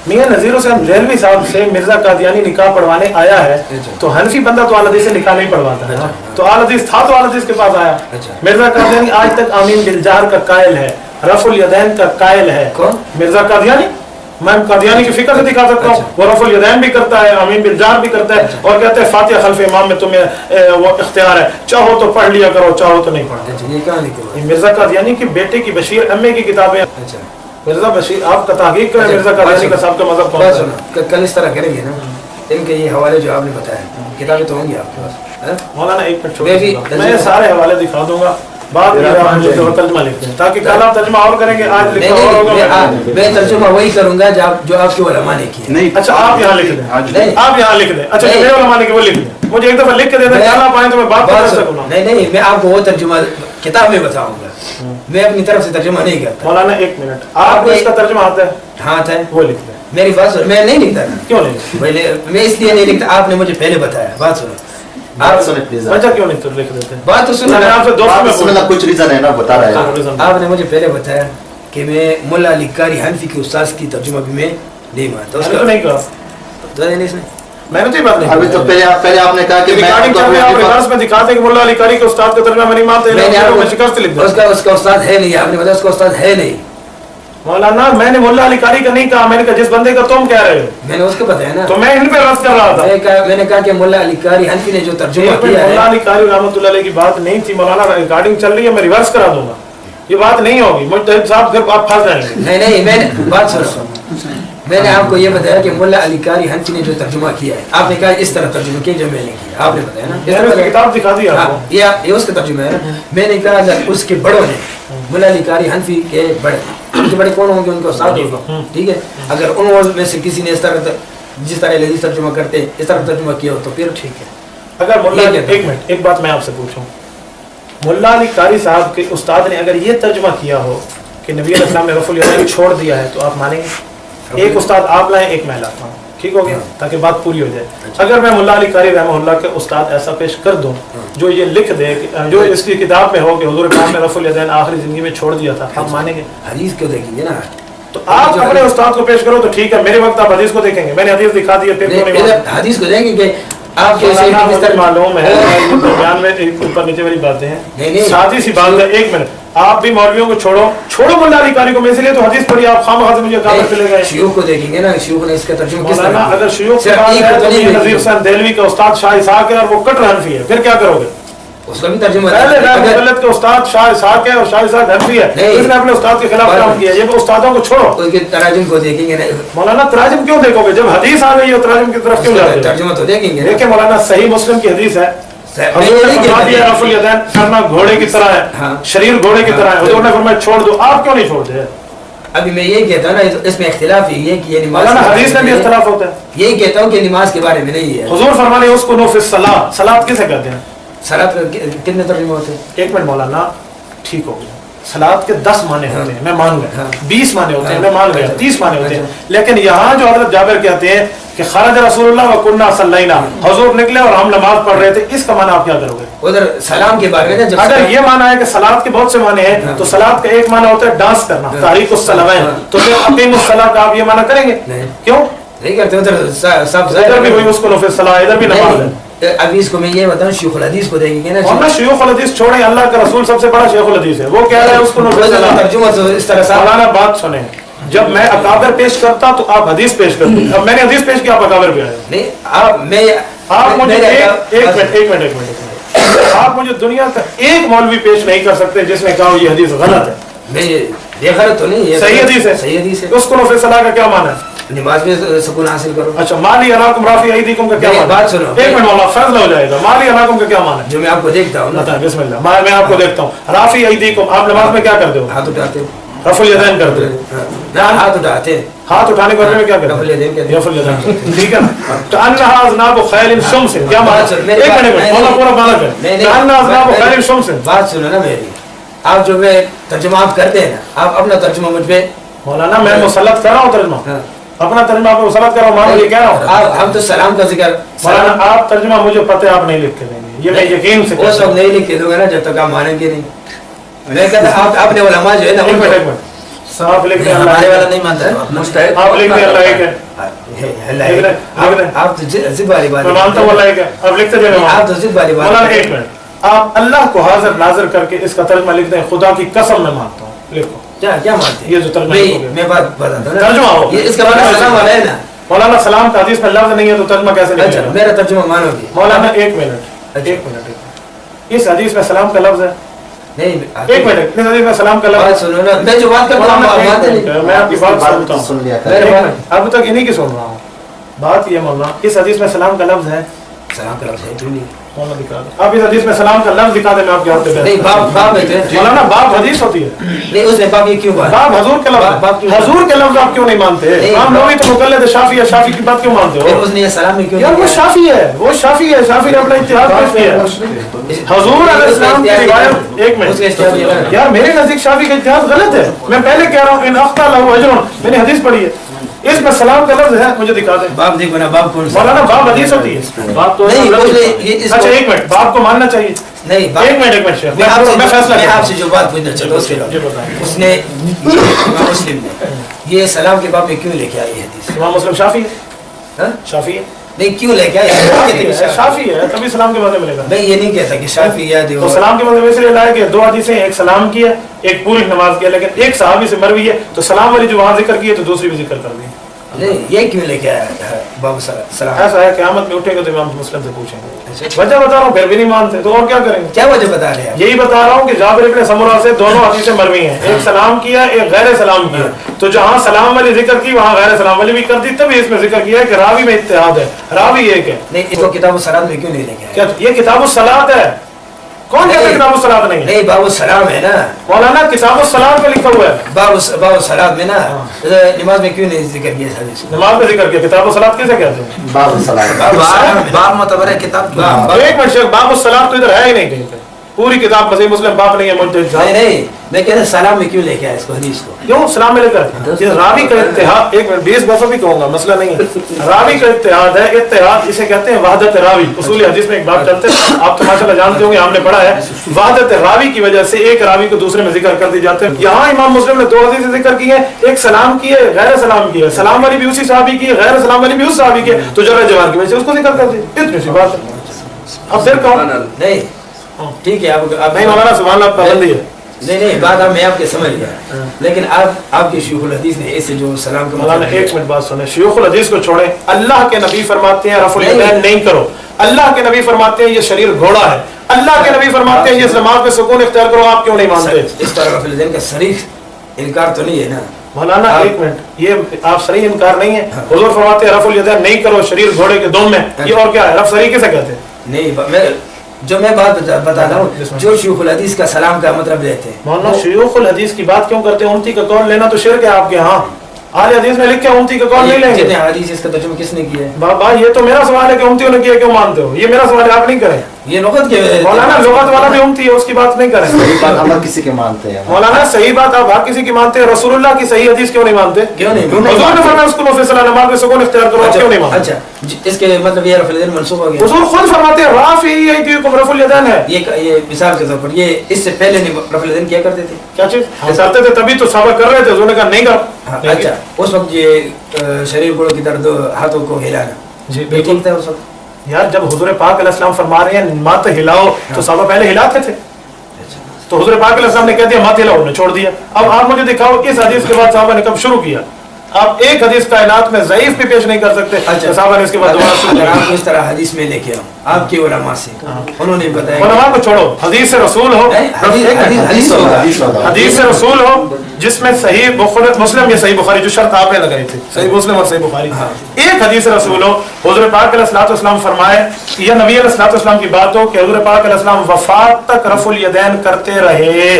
मियां नजीर हुसैन देलवी साहब से मिर्जा कादियानी निकाह पढ़वाने आया है तो हनफी बंदा तो आले हदीस से निकाह नहीं पढ़वाता है, तो आले हदीस था तो आले हदीस के पास आया। मिर्जा कादियानी आज तक आमीन बिलजार का कायल है, रफुल यदैन का कायल है। कौन? मिर्जा कादियानी। मैं कादियानी की फिक्र से दिखा सकता हूँ, वो रफुल यदैन भी करता है, आमीन बिलजार भी करता है और कहते हैं फातिहा खल्फ इमाम में तुम्हें वो इख्तियार है, चाहो तो पढ़ लिया करो, चाहो तो नहीं पढ़ा। ये कहाँ लिखा हुआ है? मिर्जा कादियानी की बेटे की बशीर अम्मे की किताबें, अच्छा मिर्जा बशीर आपका तहकीक करें मिर्जा कादियानी का साहब का मजहब कौन बात सा है? सुनो, कल इस तरह करेंगे ना, इनके ये हवाले जो आपने बताया किताबें तो होंगी आपके पास हाँ? मौलाना एक मिनट मैं भी छोड़िए, मैं सारे हवाले दिखा दूंगा, बात ये आप मुझे जो तर्जुमा लिख दें ताकि कल आप तर्जुमा और करेंगे, आज नहीं लिखा और होगा। मैं तर्जुमा वही करूंगा जो आपके उलमा ने किया। नहीं अच्छा आप यहाँ लिख दें, नहीं आप यहाँ लिख दें, अच्छा जो नहीं। मेरे उलमा ने कि वो लिख दें, मुझे एक दफा लिख के दे दें, कल आप आए तो मैं बात कर सकूँ ना। नहीं मैं आपको वो तर्जुमा किताब में बताऊंगा, मैं अपनी तरफ से तर्जुमा नहीं करता। मौलाना एक मिनट, आपको इसका तर्जुमा आता है? हाँ था वो लिख दें। मेरी बात सुनो, मैं नहीं लिखता ना, क्यों नहीं? पहले मैं इसलिए नहीं लिखता, आपने मुझे पहले बताया। बात सुनो, आप सुने प्लीज, वजह क्यों नहीं तो लिख देते? बात तो सुनो, मैं आपसे दोस्त में सुनना कुछ रीजन है ना, बता रहा है। आपने मुझे पहले बताया कि मैं मुल्ला अली कारी हनफी के उस्ताद की तर्जुमा भी मैं नहीं मानता। मैंने तो नहीं कहा, मैंने तो ये बात नहीं अभी तो पहले आपने कहा कि रिकॉर्डिंग चल रही है, आप रिवर्स में दिखाते हैं कि मुल्ला अली कारी के उस्ताद का तर्जुमा मैं नहीं मानता, मैं शिकस्त लिख दूं। उसका उस्ताद है नहीं, आपने बताया उसका उस्ताद है नहीं। मौलाना मैंने मुल्ला अली कारी का नहीं कहा, मैंने कहा जिस बंदे का तुम कह रहे हो, मैंने उसको बताया ना, तो मैं इन पे रस कर रहा था। मैंने कहा कि मुल्ला अली कारी हनफी ने जो तर्जुमा किया मुल्ला है, अली कारी रहमतुल्लाह अलैह की बात नहीं थी मौलाना, रिकॉर्डिंग चल रही है, मैं रिवर्स करा दूंगा, ये बात नहीं होगी, मुझे साहब फिर आप फंस जाएंगे। नहीं मैंने बात सुनो, मैंने आपको ये बताया कि मुल्ला अली कारी हनफी ने जो तर्जुमा किया है, आपने कहा इस तरह तर्जुमा किया जो मैंने किया, आपने बताया ना, इस तरह किताब दिखा दी आपको। ये उसका तर्जुमा है ना। मैंने कहा अगर उसके बड़ों ने मुल्ला अली कारी हनफी के बड़े, उनके बड़े कौन होंगे, उनको साथ होगा, ठीक है। अगर उन में से किसी ने इस तरह जिस तरह लजीज तर्जुमा करते इस तरह तर्जुमा किया हो तो फिर ठीक है। अगर मुल्ला एक मिनट एक बात मैं आपसे पूछूं, मुल्ला अली कारी साहब के उस्ताद ने अगर ये तर्जुमा किया हो कि کہ نبی علیہ السلام نے رفع الیدین چھوڑ دیا ہے تو آپ مانیں گے؟ ایک استاد آپ لائیں، ایک میں لاتا ہوں، ٹھیک ہو گیا، تاکہ بات پوری ہو جائے. اگر میں ملا علی قاری رحمہ اللہ کے استاد ایسا پیش کر دوں جو یہ لکھ دے جو اس کی کتاب میں ہو کہ حضور پاک نے رفع الیدین آخری زندگی میں چھوڑ دیا تھا، آپ مانیں گے؟ حدیث کیوں دیکھیں گے نا؟ تو آپ اپنے استاد کو پیش کرو تو ٹھیک ہے، میرے وقت آپ حدیث کو دیکھیں گے. میں نے حدیث دکھا دی ہے، پھر کیوں نہیں مانتے؟ حدیث کو دیکھیں گے. آپ کے معلوم ہے بیان میں اوپر نیچے والی باتیں ہیں، سادی سی بات ہے. ایک منٹ، آپ بھی مولویوں کو چھوڑو ملا علی قاری کو. میں اس لیے تو حدیث پڑھی، آپ خواہ سے مجھے کہاں چلے گئے. شیوخ کو دیکھیں گے نا، شیوخ نے اس کا ترجمہ کس مولانا طرح؟ اگر شیوخ کی بات ہے تو یہ نذیر حسین دہلوی کا استاد شاہ اسحاق ہے اور وہ کٹر حنفی ہے، پھر کیا کرو گے؟ اس کا بھی ترجمہ پہلے غیر کے استاد شاہ اسحاق ہے اور شاہ اسحاق حنفی ہے، اس نے اپنے استاد کے خلاف کام کیا. یہ استادوں کو چھوڑو. ان کے تراجم کو دیکھیں گے نا. مولانا تراجم کیوں دیکھو گے جب حدیث آ گئی ہے؟ تراجم کی طرف کیوں جاتے ہیں؟ ترجمہ تو دیکھیں گے. دیکھیں مولانا، صحیح مسلم کی حدیث ہے، حضور نے فرما دیا رفع الیدین کرنا گھوڑے کی طرح ہے، شریر گھوڑے کی طرح ہے. حضور نے فرمایا چھوڑ دو، آپ کیوں نہیں چھوڑتے؟ ابھی میں یہی کہتا ہوں نا، اس میں اختلاف ہی ہے کہ یہ نماز، مولانا حدیث میں بھی اختلاف ہوتا ہے. یہی کہتا ہوں کہ نماز کے بارے میں نہیں ہے. حضور فرمانے اس کو نو فی الصلاۃ، صلاۃ کسے کہتے ہیں؟ صلاۃ کتنے ترجمے ہوتے ہیں؟ ایک منٹ مولانا، ٹھیک ہو گیا، صلاۃ کے 10 معنی ہوتے ہیں، میں مان گیا. 20 معنی ہوتے ہیں، میں مان گیا. 30 معنی ہوتے ہیں. لیکن یہاں جو حضرت جابر کہتے ہیں کہ خرج رسول اللہ وکنا صلینا، حضور نکلے اور ہم نماز پڑھ رہے تھے، اس کا معنی آپ کیا کرو گے؟ ادھر سلام کے بارے میں اگر یہ معنی ہے کہ صلاۃ کے بہت سے معنی ہیں تو صلاۃ کا ایک معنی ہوتا ہے ڈانس کرنا، تحریک الصلوات، تو پھر اقیم الصلاۃ آپ یہ معنی کریں گے؟ کیوں نہیں کرتے؟ ادھر بھی وہی اس کو نفل صلاۃ، ادھر بھی نماز ہے. ابھی اس کو میں یہ بتاؤں، شیوخ الحدیث کو دیکھیں گے نا. اور شیوخ الحدیث چھوڑیں، اللہ کا رسول سب سے بڑا شیخ الحدیث ہے، وہ کہہ رہے ہیں اس کو نفل صلاۃ. ترجمہ تو اس طرح سے. مولانا بات سنیں، جب میں اکابر پیش کرتا تو آپ حدیث پیش کرتے. اب میں نے حدیث پیش کیا، آپ اکابر پہ آئے. نہیں آپ مجھے ایک منٹ آپ مجھے دنیا کا ایک مولوی پیش نہیں کر سکتے جس نے کہا یہ حدیث غلط ہے. میں یہ غلط تو نہیں ہے، صحیح حدیث ہے. صحیح حدیث ہے. اس کو نفل صلاح کا کیا معنی ہے؟ نماز میں سکون حاصل کرو. اچھا، مالی علاقم رافی ایدیکم کا کیا معنی ہے؟ بات سنو، ایک منٹ مولانا، فیصلہ ہو جائے گا. مالی علاقم کا کیا معنی ہے؟ جو میں آپ کو دیکھتا ہوں نا. بسم اللہ، میں آپ کو دیکھتا ہوں. رافی ایدیکم، آپ نماز میں کیا کرتے ہو؟ ہاتھ اٹھاتے ہو. رفع الیدین کرتے ہو. ہاتھ اٹھاتے ہیں. ہاتھ اٹھانے کے بارے میں کیا کرتے رفع الیدین کہتے ہیں. رفع الیدین، ٹھیک ہے نا. تو انہا اذناب خیل شمس، کیا معنی ہے؟ ایک منٹ مولانا پورا معنی کریں. انہا اذناب خیل شمس. بات سنو نا میری، آپ جو میں ترجمہ آپ کرتے ہیں نا، آپ اپنا ترجمہ مجھ پہ. مولانا میں مسلط کر رہا ہوں ترجمہ، اپنا ترجمہ آپ کو مسلط کر رہا ہوں، مان یہ کہہ رہا ہوں. ہم تو سلام کا ذکر. مولانا آپ ترجمہ مجھے پتہ ہے آپ نہیں لکھ کے دیں گے، یہ میں یقین سے وہ سب نہیں لکھ کے دوں گا نا جب تک آپ مانیں گے نہیں. میں کہتا ہوں آپ نے علماء جو ہے نا، ایک منٹ صاحب لکھ دیں. ہمارے والا نہیں مانتا ہے مستحق آپ لکھ دیں اللہ ایک ہے. آپ تو ضد والی بات. میں مانتا ہوں اللہ ایک ہے، اب لکھتے جائیں. آپ تو ضد والی بات. مولانا ایک منٹ، آپ اللہ کو حاضر ناظر کر کے اس کا ترجمہ لکھ دیں. خدا کی قسم میں مانتا ہوں، لکھو. کیا مانتے ہیں؟ یہ جو ترجمہ میں بات بتاتا ہوں ترجمہ ہو اس کا معنی سلام والا ہے نا. مولانا سلام کا حدیث میں لفظ نہیں ہے تو ترجمہ کیسے نہیں اچھا ہے؟ میرا ترجمہ مانو گے؟ مولانا ایک منٹ، اس حدیث میں سلام کا لفظ ہے. نہیں ایک منٹ، اس حدیث میں سلام کا لفظ بات سنو نا، میں جو بات کرتا ہوں آپ مانتے نہیں. میں آپ کی بات سنتا ہوں. سن لیا. اب تک انہی کی سن رہا ہوں. بات یہ مولانا، اس حدیث میں سلام کا لفظ ہے. سلام کا لفظ ہے کیوں نہیں؟ مولانا دکھا دیں آپ اس حدیث میں سلام کا لفظ دکھا دیں. میں آپ کے ہاتھ پہ نہیں باپ ہے مولانا باپ حدیث ہوتی ہے. نہیں اس میں باپ یہ کیوں بات؟ باپ حضور کے لفظ، حضور کے لفظ آپ کیوں نہیں مانتے؟ ہم لوگ تو مقلد شافعی ہے، شافعی کی بات کیوں مانتے ہو؟ اس نے یہ سلام میں کیوں؟ یار وہ شافعی ہے، وہ شافعی ہے، شافعی نے اپنا اتحاد پیش کیا. حضور علیہ السلام کی روایت. ایک منٹ یار، میرے نزدیک شافعی کا اتحاد غلط ہے. میں پہلے کہہ رہا ہوں ان اخطا له اجر، میں نے حدیث پڑھی ہے، اس میں سلام کا لفظ ہے. مجھے دکھا دیں. باپ دیکھو نا، باپ کون سا؟ مولانا باپ حدیث ہوتی ہے. باپ تو نہیں. اچھا ایک منٹ، باپ کو ماننا چاہیے. نہیں ایک منٹ شیخ، میں فیصلہ آپ سے جو بات پوچھنا چاہتا ہوں اس کے بعد اس نے امام مسلم نے یہ سلام کے باب میں کیوں لے کے آئی ہے حدیث؟ امام مسلم شافعی ہے. شافعی ہے نہیں کیوں لے کے آئی؟ شافعی ہے تبھی سلام کے بعد ملے گا. میں یہ نہیں کہتا کہ شافعی یا تو سلام کے بعد اس لیے لائے کہ 2 حدیثیں، ایک سلام کی ہے، ایک پوری نماز کی ہے، لیکن ایک صحابی سے مروی ہے تو سلام والی جو وہاں ذکر کی ہے تو دوسری بھی ذکر کر دی. نہیں یہ کیوں لے کے آیا بابو سلام؟ ایسا ہے قیامت میں اٹھیں گے تو امام مسلم سے پوچھیں گے. وجہ بتا رہا ہوں، پھر بھی نہیں مانتے تو اور کیا کریں گے؟ کیا وجہ بتا رہے ہیں؟ یہی بتا رہا ہوں کہ جابر ابن سمرہ سے دونوں حدیثیں مروی ہیں، ایک سلام کیا ایک غیر سلام کیا. تو جہاں سلام والی ذکر کی وہاں غیر سلام والی بھی کر دی. تبھی اس میں ذکر کیا ہے کہ راوی میں اتحاد ہے، راوی ایک ہے. نہیں اس کو کتاب الصلاۃ میں کیوں نہیں لے کے آیا؟ یہ کتاب الصلاۃ ہے. کون کہتا ہے کتاب الصلاۃ نہیں ہے؟ نہیں باب السلام ہے نا مولانا، کتاب الصلاۃ میں لکھا ہوا ہے. باب الصلاۃ میں نا نماز میں کیوں نہیں ذکر کیا حدیث؟ نماز میں ذکر کیا، کتاب الصلاۃ کیسے کہتے ہیں؟ باب الصلاۃ. باب معتبر ہے کتاب. ایک منٹ شیخ، باب الصلاۃ تو ادھر ہے ہی نہیں کہیں پہ. पूरी किताब सही मुस्लिम बाप नहीं है मुझे नहीं मैं कह रहा सलाम में क्यों लेके आया इसको हदीस को क्यों सलाम में लेकर ये रावी का इत्तेहाद एक मिनट 20 दफा भी कहूंगा मसला नहीं है रावी का इत्तेहाद है इत्तेहाद इसे कहते हैं वहदत रावी उसूल हदीस में एक बात चलते हैं आप तो माशाल्लाह जानते होंगे हमने पढ़ा है वहदत रावी की वजह से एक रावी को दूसरे में जिक्र कर दी जाते हैं यहाँ इमाम मुस्लिम ने 2 हदीसें जिक्र की है एक सलाम की है गैर सलाम की है सलाम वाली भी उसी सहाबी की है गैर सलाम वाली भी उस सहाबी की है तो जरा जवान की वजह से उसको जिक्र कर दी इतनी सी बात है अब फिर कहो नहीं ठीक है आप नहीं मौलाना सुभान अल्लाह पाबंदी है नहीं बात आप मैं आपके समझ गया लेकिन आपके शैखुल हदीस ने ऐसे जो सलाम का मौलाना एक मिनट बात सुने शैखुल हदीस को छोड़े अल्लाह के नबी फरमाते हैं रफुल यदैन नहीं करो अल्लाह के नबी फरमाते हैं ये शरीर घोड़ा है अल्लाह के नबी फरमाते हैं ये नमाज में सुकून इख्तियार करो आप क्यों नहीं मानते इस तरह रफुल यदैन का सरीह इनकार तो नहीं है ना मौलाना एक मिनट ये आप सही इनकार नहीं है हुजूर फरमाते हैं रफुल यदैन नहीं करो शरीर घोड़े के दुम में ये और क्या है रफ सरी किसे कहते हैं नहीं मैं जो मैं बात बता रहा हूँ जो शैखुल हदीस का सलाम का मतलब लेते हैं मौलाना शैखुल हदीस की बात क्यों करते हैं उम्मती का कौल लेना तो शिर्क है आपके यहाँ आले हदीस में लिख के उम्मती का कौल नहीं लेंगे जितने हदीस इसका तर्जुमा किसने किया है बाबा ये तो मेरा सवाल है कि उम्मतियों ने किया क्यों मानते हो ये मेरा सवाल है आप नहीं करें ये लुगत के मौलाना लुगत वाला भी उम्मती है उसकी बात नहीं करें सही बात हम किसी के मानते हैं मौलाना सही बात आप हर किसी की मानते हैं रसूलुल्लाह की सही हदीस क्यों नहीं मानते क्यों नहीं हुजूर ने फरमाया उसको मुफस्सला नमाज में सुकून इख्तियार करो आप क्यों नहीं मानते अच्छा इसके मतलब ये रफुल यदैन मंसूब हो गया हुजूर खुद फरमाते हैं राफी यदीकुम रफुल यदैन है ये मिसाल के तौर पर ये इससे पहले नहीं रफुल यदैन किया करते थे क्या चीज हम करते थे तभी तो सहाबा कर रहे थे हुजूर ने कहा नहीं कर अच्छा उस वक्त ये शरीर गोड़ों की दर्द हाथों को हिलाना जी ये ठीक था उस वक्त यार जब हुजूर पाक अलैहिस्सलाम फरमा रहे हैं मत हिलाओ तो सहाबा पहले हिलाते थे तो हुजूर पाक अलैहिस्सलाम ने कह दिया मत हिलाओ ने छोड़ दिया अब आप मुझे दिखाओ इस हदीस के बाद सहाबा ने कब शुरू किया आप एक हदीस कायनात में ज़ईफ भी पेश नहीं कर सकते अच्छा सहाबा ने इसके बाद दोबारा शुरू अगर किया आपको इस तरह हदीस में लेके आओ आपके उलमा से उन्होंने बताया उलमा को छोड़ो हदीस से रसूल हो हदीस से रसूल हो जिसमें सही मुस्लिम या सही बुखारी जो शर्त आपने लगाई थी सही मुस्लिम और सही बुखारी एक हदीस से रसूल हो हुजूर पाक अलैहिस्सलाम फरमाए या नबी अलैहिस्सलाम की बात हो कि हुजूर पाक अलैहिस्सलाम वफात तक रफुल यदैन करते रहे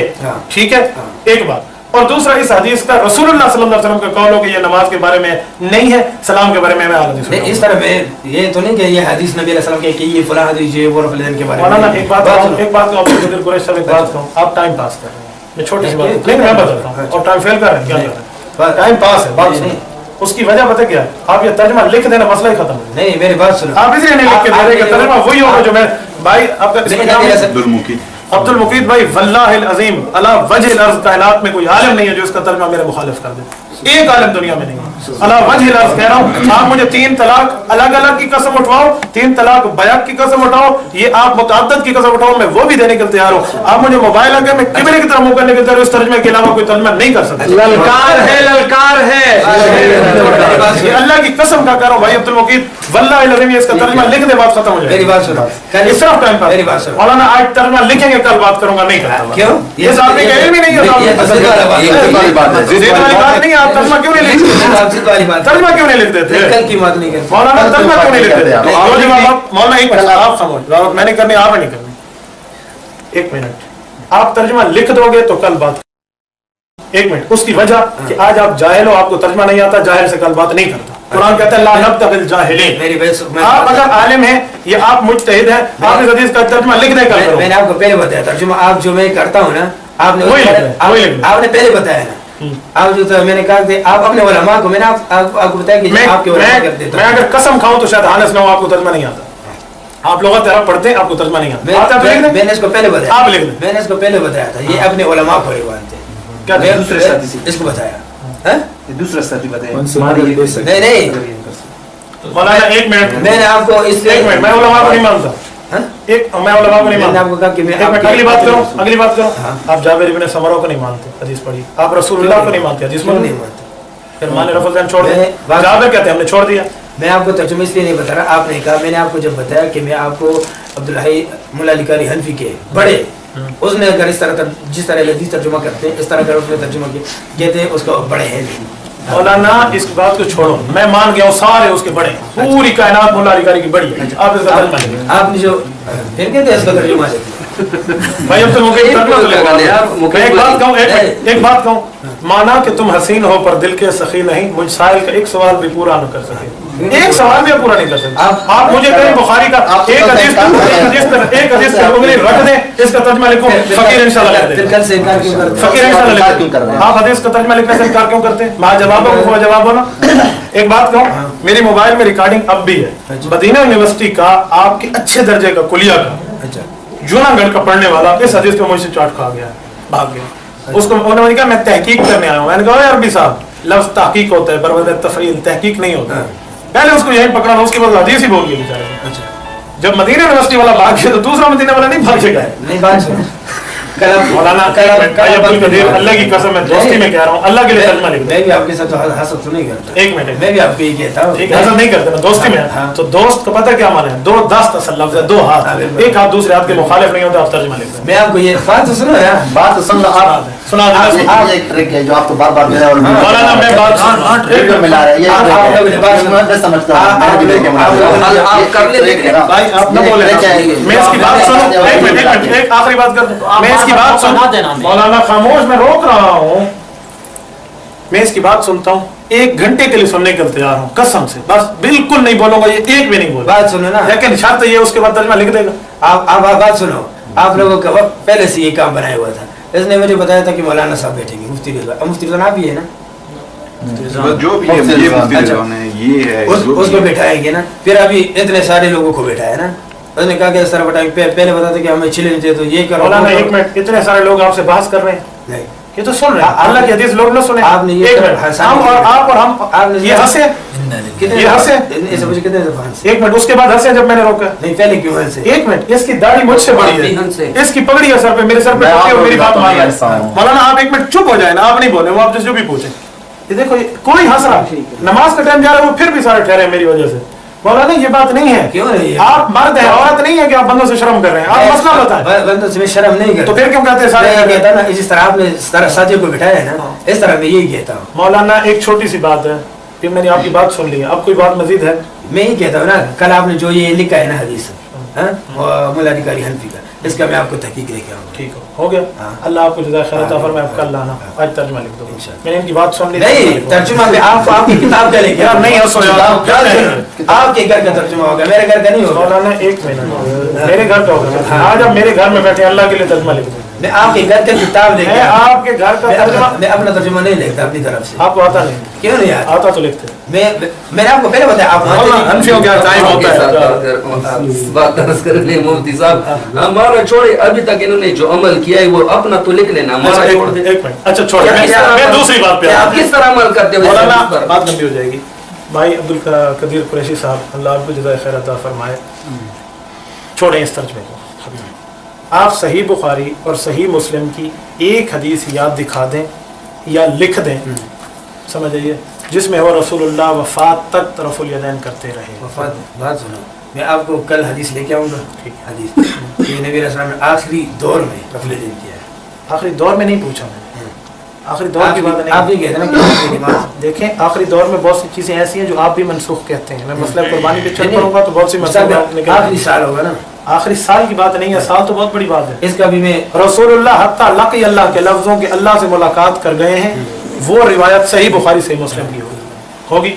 ठीक है एक बात और दूसरा इस हदीस का रसूलुल्लाह सल्लल्लाहु अलैहि वसल्लम का कौल हो कि ये नमाज के बारे में नहीं है सलाम के बारे में मैं नहीं इस तरह में ये तो नहीं कि ये हदीस नबी अलैहि सल्लम के कि ये फलां हदीस ये वो रफुल यदैन के बारे में मौलाना एक बात आपको कुरैश साहब एक बात कहूं आप टाइम पास कर रहे हैं मैं छोटी सी बात नहीं मैं बताता हूं और टाइम फेल कर रहे हैं क्या कर रहे हैं टाइम पास है बात सुनिए उसकी वजह पता क्या है आप ये तर्जुमा लिख देना मसला ही खत्म हो नहीं मेरी बात सुनो आप इसलिए नहीं लिख के दे रहे कि तर्जुमा वही होगा जो मैं भाई आपका इसमें नाम है अब्दुल मुकीद भाई वल्लाहिल अजीम अला वजहिल अर्ज़ कायनात में कोई आलिम नहीं है जो इसका तर्जुमा मेरे मुखालिफ कर दे एक आलिम दुनिया में नहीं है अला वजहिल अर्ज़ कह रहा हूं आप मुझे 3 तलाक अलग अलग की कसम उठवाओ 3 तलाक बैक की कसम उठाओ ये आप मुतअद्दिद की कसम उठाओ मैं वो भी देने के लिए तैयार हूं आप मुझे मोबाइल आके मैं किबले की तरफ मुंह करने के तैयार इस तर्जुमे के अलावा कोई तर्जुमा नहीं कर सकता ललकार है ये अल्लाह की कसम का कह रहा हूं भाई अब्दुल मुकीद वल्लाहिल अजीम इसका तर्जुमा लिख दे बात खत्म हो जाएगी मेरी बात सुनो इस तरफ टाइम मेरी बात सुनो मौलाना आज तर्जुमा लिखेंगे कल बात करूंगा नहीं करता क्यों ये साहब ने कहा भी नहीं है ये तो साहब वाली बात है जिद वाली बात नहीं आप तर्जुमा क्यों नहीं लिखते वाली बात तर्जुमा क्यों नहीं लिख देते कल की बात नहीं करते मौलाना तर्जुमा क्यों नहीं लिख देते तो जवाब आप मौलाना एक मिनट आप समझ मैंने करनी आप नहीं करनी एक मिनट आप तर्जुमा लिख दोगे तो कल बात एक मिनट उसकी वजह कि आज आप जाहिल हो आपको तर्जुमा नहीं आता जाहिल से कल बात नहीं करता कुरान कहता है ला नब्तगिल जाहिलीन आप अगर आलिम हैं ये आप मुज्तहिद हैं आप इस हदीस का तर्जुमा लिख दे कर मैंने आपको पहले बताया तर्जुमा आप जो मैं करता हूँ ना आपने पहले बताया ना आप जो तो मैंने कहा कि आप अपने उलमा को मैंने आपको बताया कि आपके उलमा कर देता मैं अगर कसम खाऊं तो शायद हानस ना हो आपको तर्जुमा नहीं आता आप लोग तरह पढ़ते हैं आपको तर्जुमा नहीं आता मैंने इसको पहले बताया आप लिख दें मैंने इसको पहले बताया था ये अपने उलमा को ही मानते क्या दूसरे साथी इसको बताया दूसरा साथी बताया नहीं मौलाना एक मिनट मैंने आपको इसलिए एक मिनट मैं उलमा को नहीं मानता एक मैं उलमा को नहीं मैंने मानता आपको कहा कि मैं एक मिनट अगली बात करो आप जाबिर इब्न समरा को नहीं मानते हदीस पढ़ी आप रसूलुल्लाह को नहीं मानते हदीस को नहीं मानते फिर माने रफल जान छोड़ दिया जाबिर कहते हैं हमने छोड़ दिया मैं आपको तर्जुमा इसलिए नहीं बता रहा आपने कहा मैंने आपको जब बताया कि मैं आपको अब्दुल हई मुल्ला अली कारी हनफी के बड़े उसने अगर इस तरह जिस तरह हदीस तर्जुमा करते हैं इस तरह अगर उसने तर्जुमा कहते हैं उसका बड़े हैं मौलाना इस बात को छोड़ो मैं मान गया हूँ सारे उसके बड़े पूरी कायनात मुल्ला अली कारी की बड़ी है आप इसका तर्जुमा आपने जो फिर कहते हैं इसका तर्जुमा भाई अब तो मुकेश तर्जुमा तो लगा ले यार। मैं एक बात कहूँ, माना कि तुम हसीन हो पर दिल के सखी नहीं, मुझ साहिल का एक सवाल भी पूरा न कर सके, एक सवाल भी पूरा नहीं कर सकते। आप मुझे कहें बुखारी का एक हदीस रख दें, इसका तर्जुमा लिखो, फकीर इंशाल्लाह लिख दें, फकीर इंशाल्लाह लिख दें। आप हदीस का तर्जुमा लिखने से इनकार क्यों करते हैं? मैं जवाब हो ना। एक बात कहूँ, मेरी मोबाइल में रिकॉर्डिंग अब भी है, मदीना यूनिवर्सिटी का आपके अच्छे दर्जे का कुलिया का जूनागढ़ का पढ़ने वाला इस हदीस पे मुझसे चाट खा गया, भाग गया। उसको उन्होंने कहा मैं तहकीक करने आया हूँ। मैंने कहा अरबी साहब, लफ्ज तहकीक होता है, बरबद तफरील, तहकीक नहीं होता। पहले उसको यहीं पकड़ा, उसके बाद हदीस ही बोल गया बेचारे। जब मदीना यूनिवर्सिटी वाला भाग गया तो दूसरा मदीना वाला नहीं भागेगा। नहीं भाग मौलाना अब्दुल कदीर, अल्लाह की कसम है, दोस्ती में कह रहा हूँ, अल्लाह के लिए तर्जुमा लिख दो। मैं भी आपके साथ हसद तो नहीं करता। एक मिनट, मैं भी आपको ये कहता हूँ, हसद नहीं करते, मैं दोस्ती में। तो दोस्त को पता क्या माने, दो दस्त असल लफ्ज है, दो हाथ, एक हाथ दूसरे हाथ के मुखालिफ नहीं होता। आप तर्जुमा लिख दो। मैं आपको ये बात तो सुनो यार, बात तो सुन लो आप, सुना ये एक ट्रिक है जो आपको बार बार मेरा और मौलाना मैं बात ट्रिक में मिला रहा है। ये समझता हूँ आप कर ले भाई, आप न बोले, मैं इसकी बात सुनो, एक मिनट, एक आखिरी बात कर दूं, मैं इसकी बात सुन मौलाना खामोश, मैं रोक रहा हूँ, मैं इसकी बात सुनता हूँ, 1 घंटे के लिए सुनने के तैयार हूँ कसम से, बस बिल्कुल नहीं बोलूंगा, ये एक भी नहीं बोलूंगा। बात सुनो ना, लेकिन शर्त ये उसके बाद तर्जुमा लिख देगा। आप बात सुनो, आप लोगों का पहले से ये काम बनाया हुआ था। इसने मुझे बताया था कि मौलाना साहब बैठेंगे, मुफ्ती रिजवान आप भी है ना, जो भी है ये मुफ्ती रिजवान है, ये है उसको बैठाएंगे ना। फिर अभी इतने सारे लोगों को बैठाया ना, उसने कहा कि सर बताएंगे, पहले बताते कि हमें छिले नहीं थे तो ये करो। मौलाना एक मिनट, इतने सारे लोग आपसे बहस कर रहे हैं, नहीं ये तो सुन रहे हैं, अल्लाह की हदीस लोग न सुने। आपने ये एक मिनट, हम और आप और हम ये हंसे, कितने ये हंसे, ऐसे मुझे कितने दफा हंसे। एक मिनट, उसके बाद हंसे जब मैंने रोका। नहीं पहले क्यों हंसे? एक मिनट, इसकी दाढ़ी मुझसे बड़ी है, इसकी पगड़ी है सर पे, मेरे सर पे टोपी है, मेरी बात मान रहा है। मौलाना आप एक मिनट चुप हो जाए ना, आप नहीं बोले, वो आप जो भी पूछे। ये देखो, कोई हंस रहा, नमाज का टाइम जा रहा है, वो फिर भी सारे ठहरे मेरी वजह से। मौलाना ये बात नहीं है, क्यों नहीं है? आप मर्द हैं, औरत नहीं है कि आप बंदों से शर्म कर रहे हैं। आप मसला बताएं। बंदों से मैं शर्म नहीं करता, तो फिर क्यों कहते हैं सारे? कहता ना, इस तरह आपने साथियों को बिठाया है ना, इस तरह मैं यही कहता हूँ। मौलाना एक छोटी सी बात है, कि मैंने आपकी बात सुन ली है, अब कोई बात मजीद है? मैं ही कहता हूँ ना, कल आपने जो ये लिखा है ना हदीस, मुल्ला अधिकारी हनफी का, इसका मैं आपको तहकीक लेके आऊँगा। ठीक हो गया। अल्लाह आपको जज़ाए खैर अता फरमाए। आप कल लाना, आज तर्जुमा लिख दो। मैंने इनकी बात सुन ली। नहीं, तर्जुमा में आपकी किताब का लेके यार नहीं हंसो यार, आपके घर का तर्जुमा होगा, मेरे घर का नहीं होगा। मौलाना एक मिनट, मेरे घर का होगा। आज आप मेरे घर में बैठे, अल्लाह के लिए तर्जुमा लिख दो। मैं आपके घर का किताब लेके, आपके घर का तर्जुमा, मैं अपना तर्जुमा नहीं लिखता अपनी तरफ से। आपको आता नहीं? क्यों नहीं आता? आता तो लिखते। मैंने आपको पहले बताया, आप हनफियों का टाइम होता है। बात दर्ज करने मुफ्ती साहब, हमारा छोड़े, अभी तक इन्होंने जो अमल किया है वो अपना तो लिख लेना, हमारा छोड़ दे। एक मिनट, अच्छा छोड़, मैं दूसरी बात पे, आप किस तरह अमल करते हो? मौलाना बात लंबी हो जाएगी। भाई अब्दुल कदीर कुरैशी साहब, अल्लाह आपको जज़ाए खैर अता फरमाए, छोड़ें इस तर्जुमे को। आप सही बुखारी और सही मुस्लिम की एक हदीस याद दिखा दें या लिख दें, समझ आइए, जिसमें वो रसूलुल्लाह वफात तक तरफुल यदैन करते रहे। वफात, बात सुनो, मैं आपको कल हदीस लेके आऊँगा। ठीक है, हदीस कि नबी रसूल ने आखिरी दौर में रफुल यदैन किया है। आखिरी दौर में नहीं पूछा मैंने, आखिरी दौर की बात नहीं। आप ये कहते हैं ना कि देखें, आखिरी दौर में बहुत सी चीज़ें ऐसी हैं जो आप भी मनसूख कहते हैं। मैं मसला कुर्बानी पे चल पड़ूंगा तो बहुत सी मसला आखिरी साल होगा ना, आखिरी साल की बात नहीं है, साल तो बहुत बड़ी बात है। इसका भी मैं रसूलुल्लाह हत्ता लक़ी अल्लाह के लफ्जों के अल्लाह से मुलाकात कर गए हैं, वो रिवायत सही बुखारी सही मुस्लिम की होगी।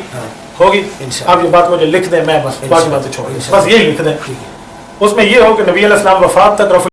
आप ये बात मुझे लिख दें, मैं बस बाकी बातें छोड़, बस ये लिख दें। उसमें ये हो कि नबी अलैहिस्सलाम वफात तक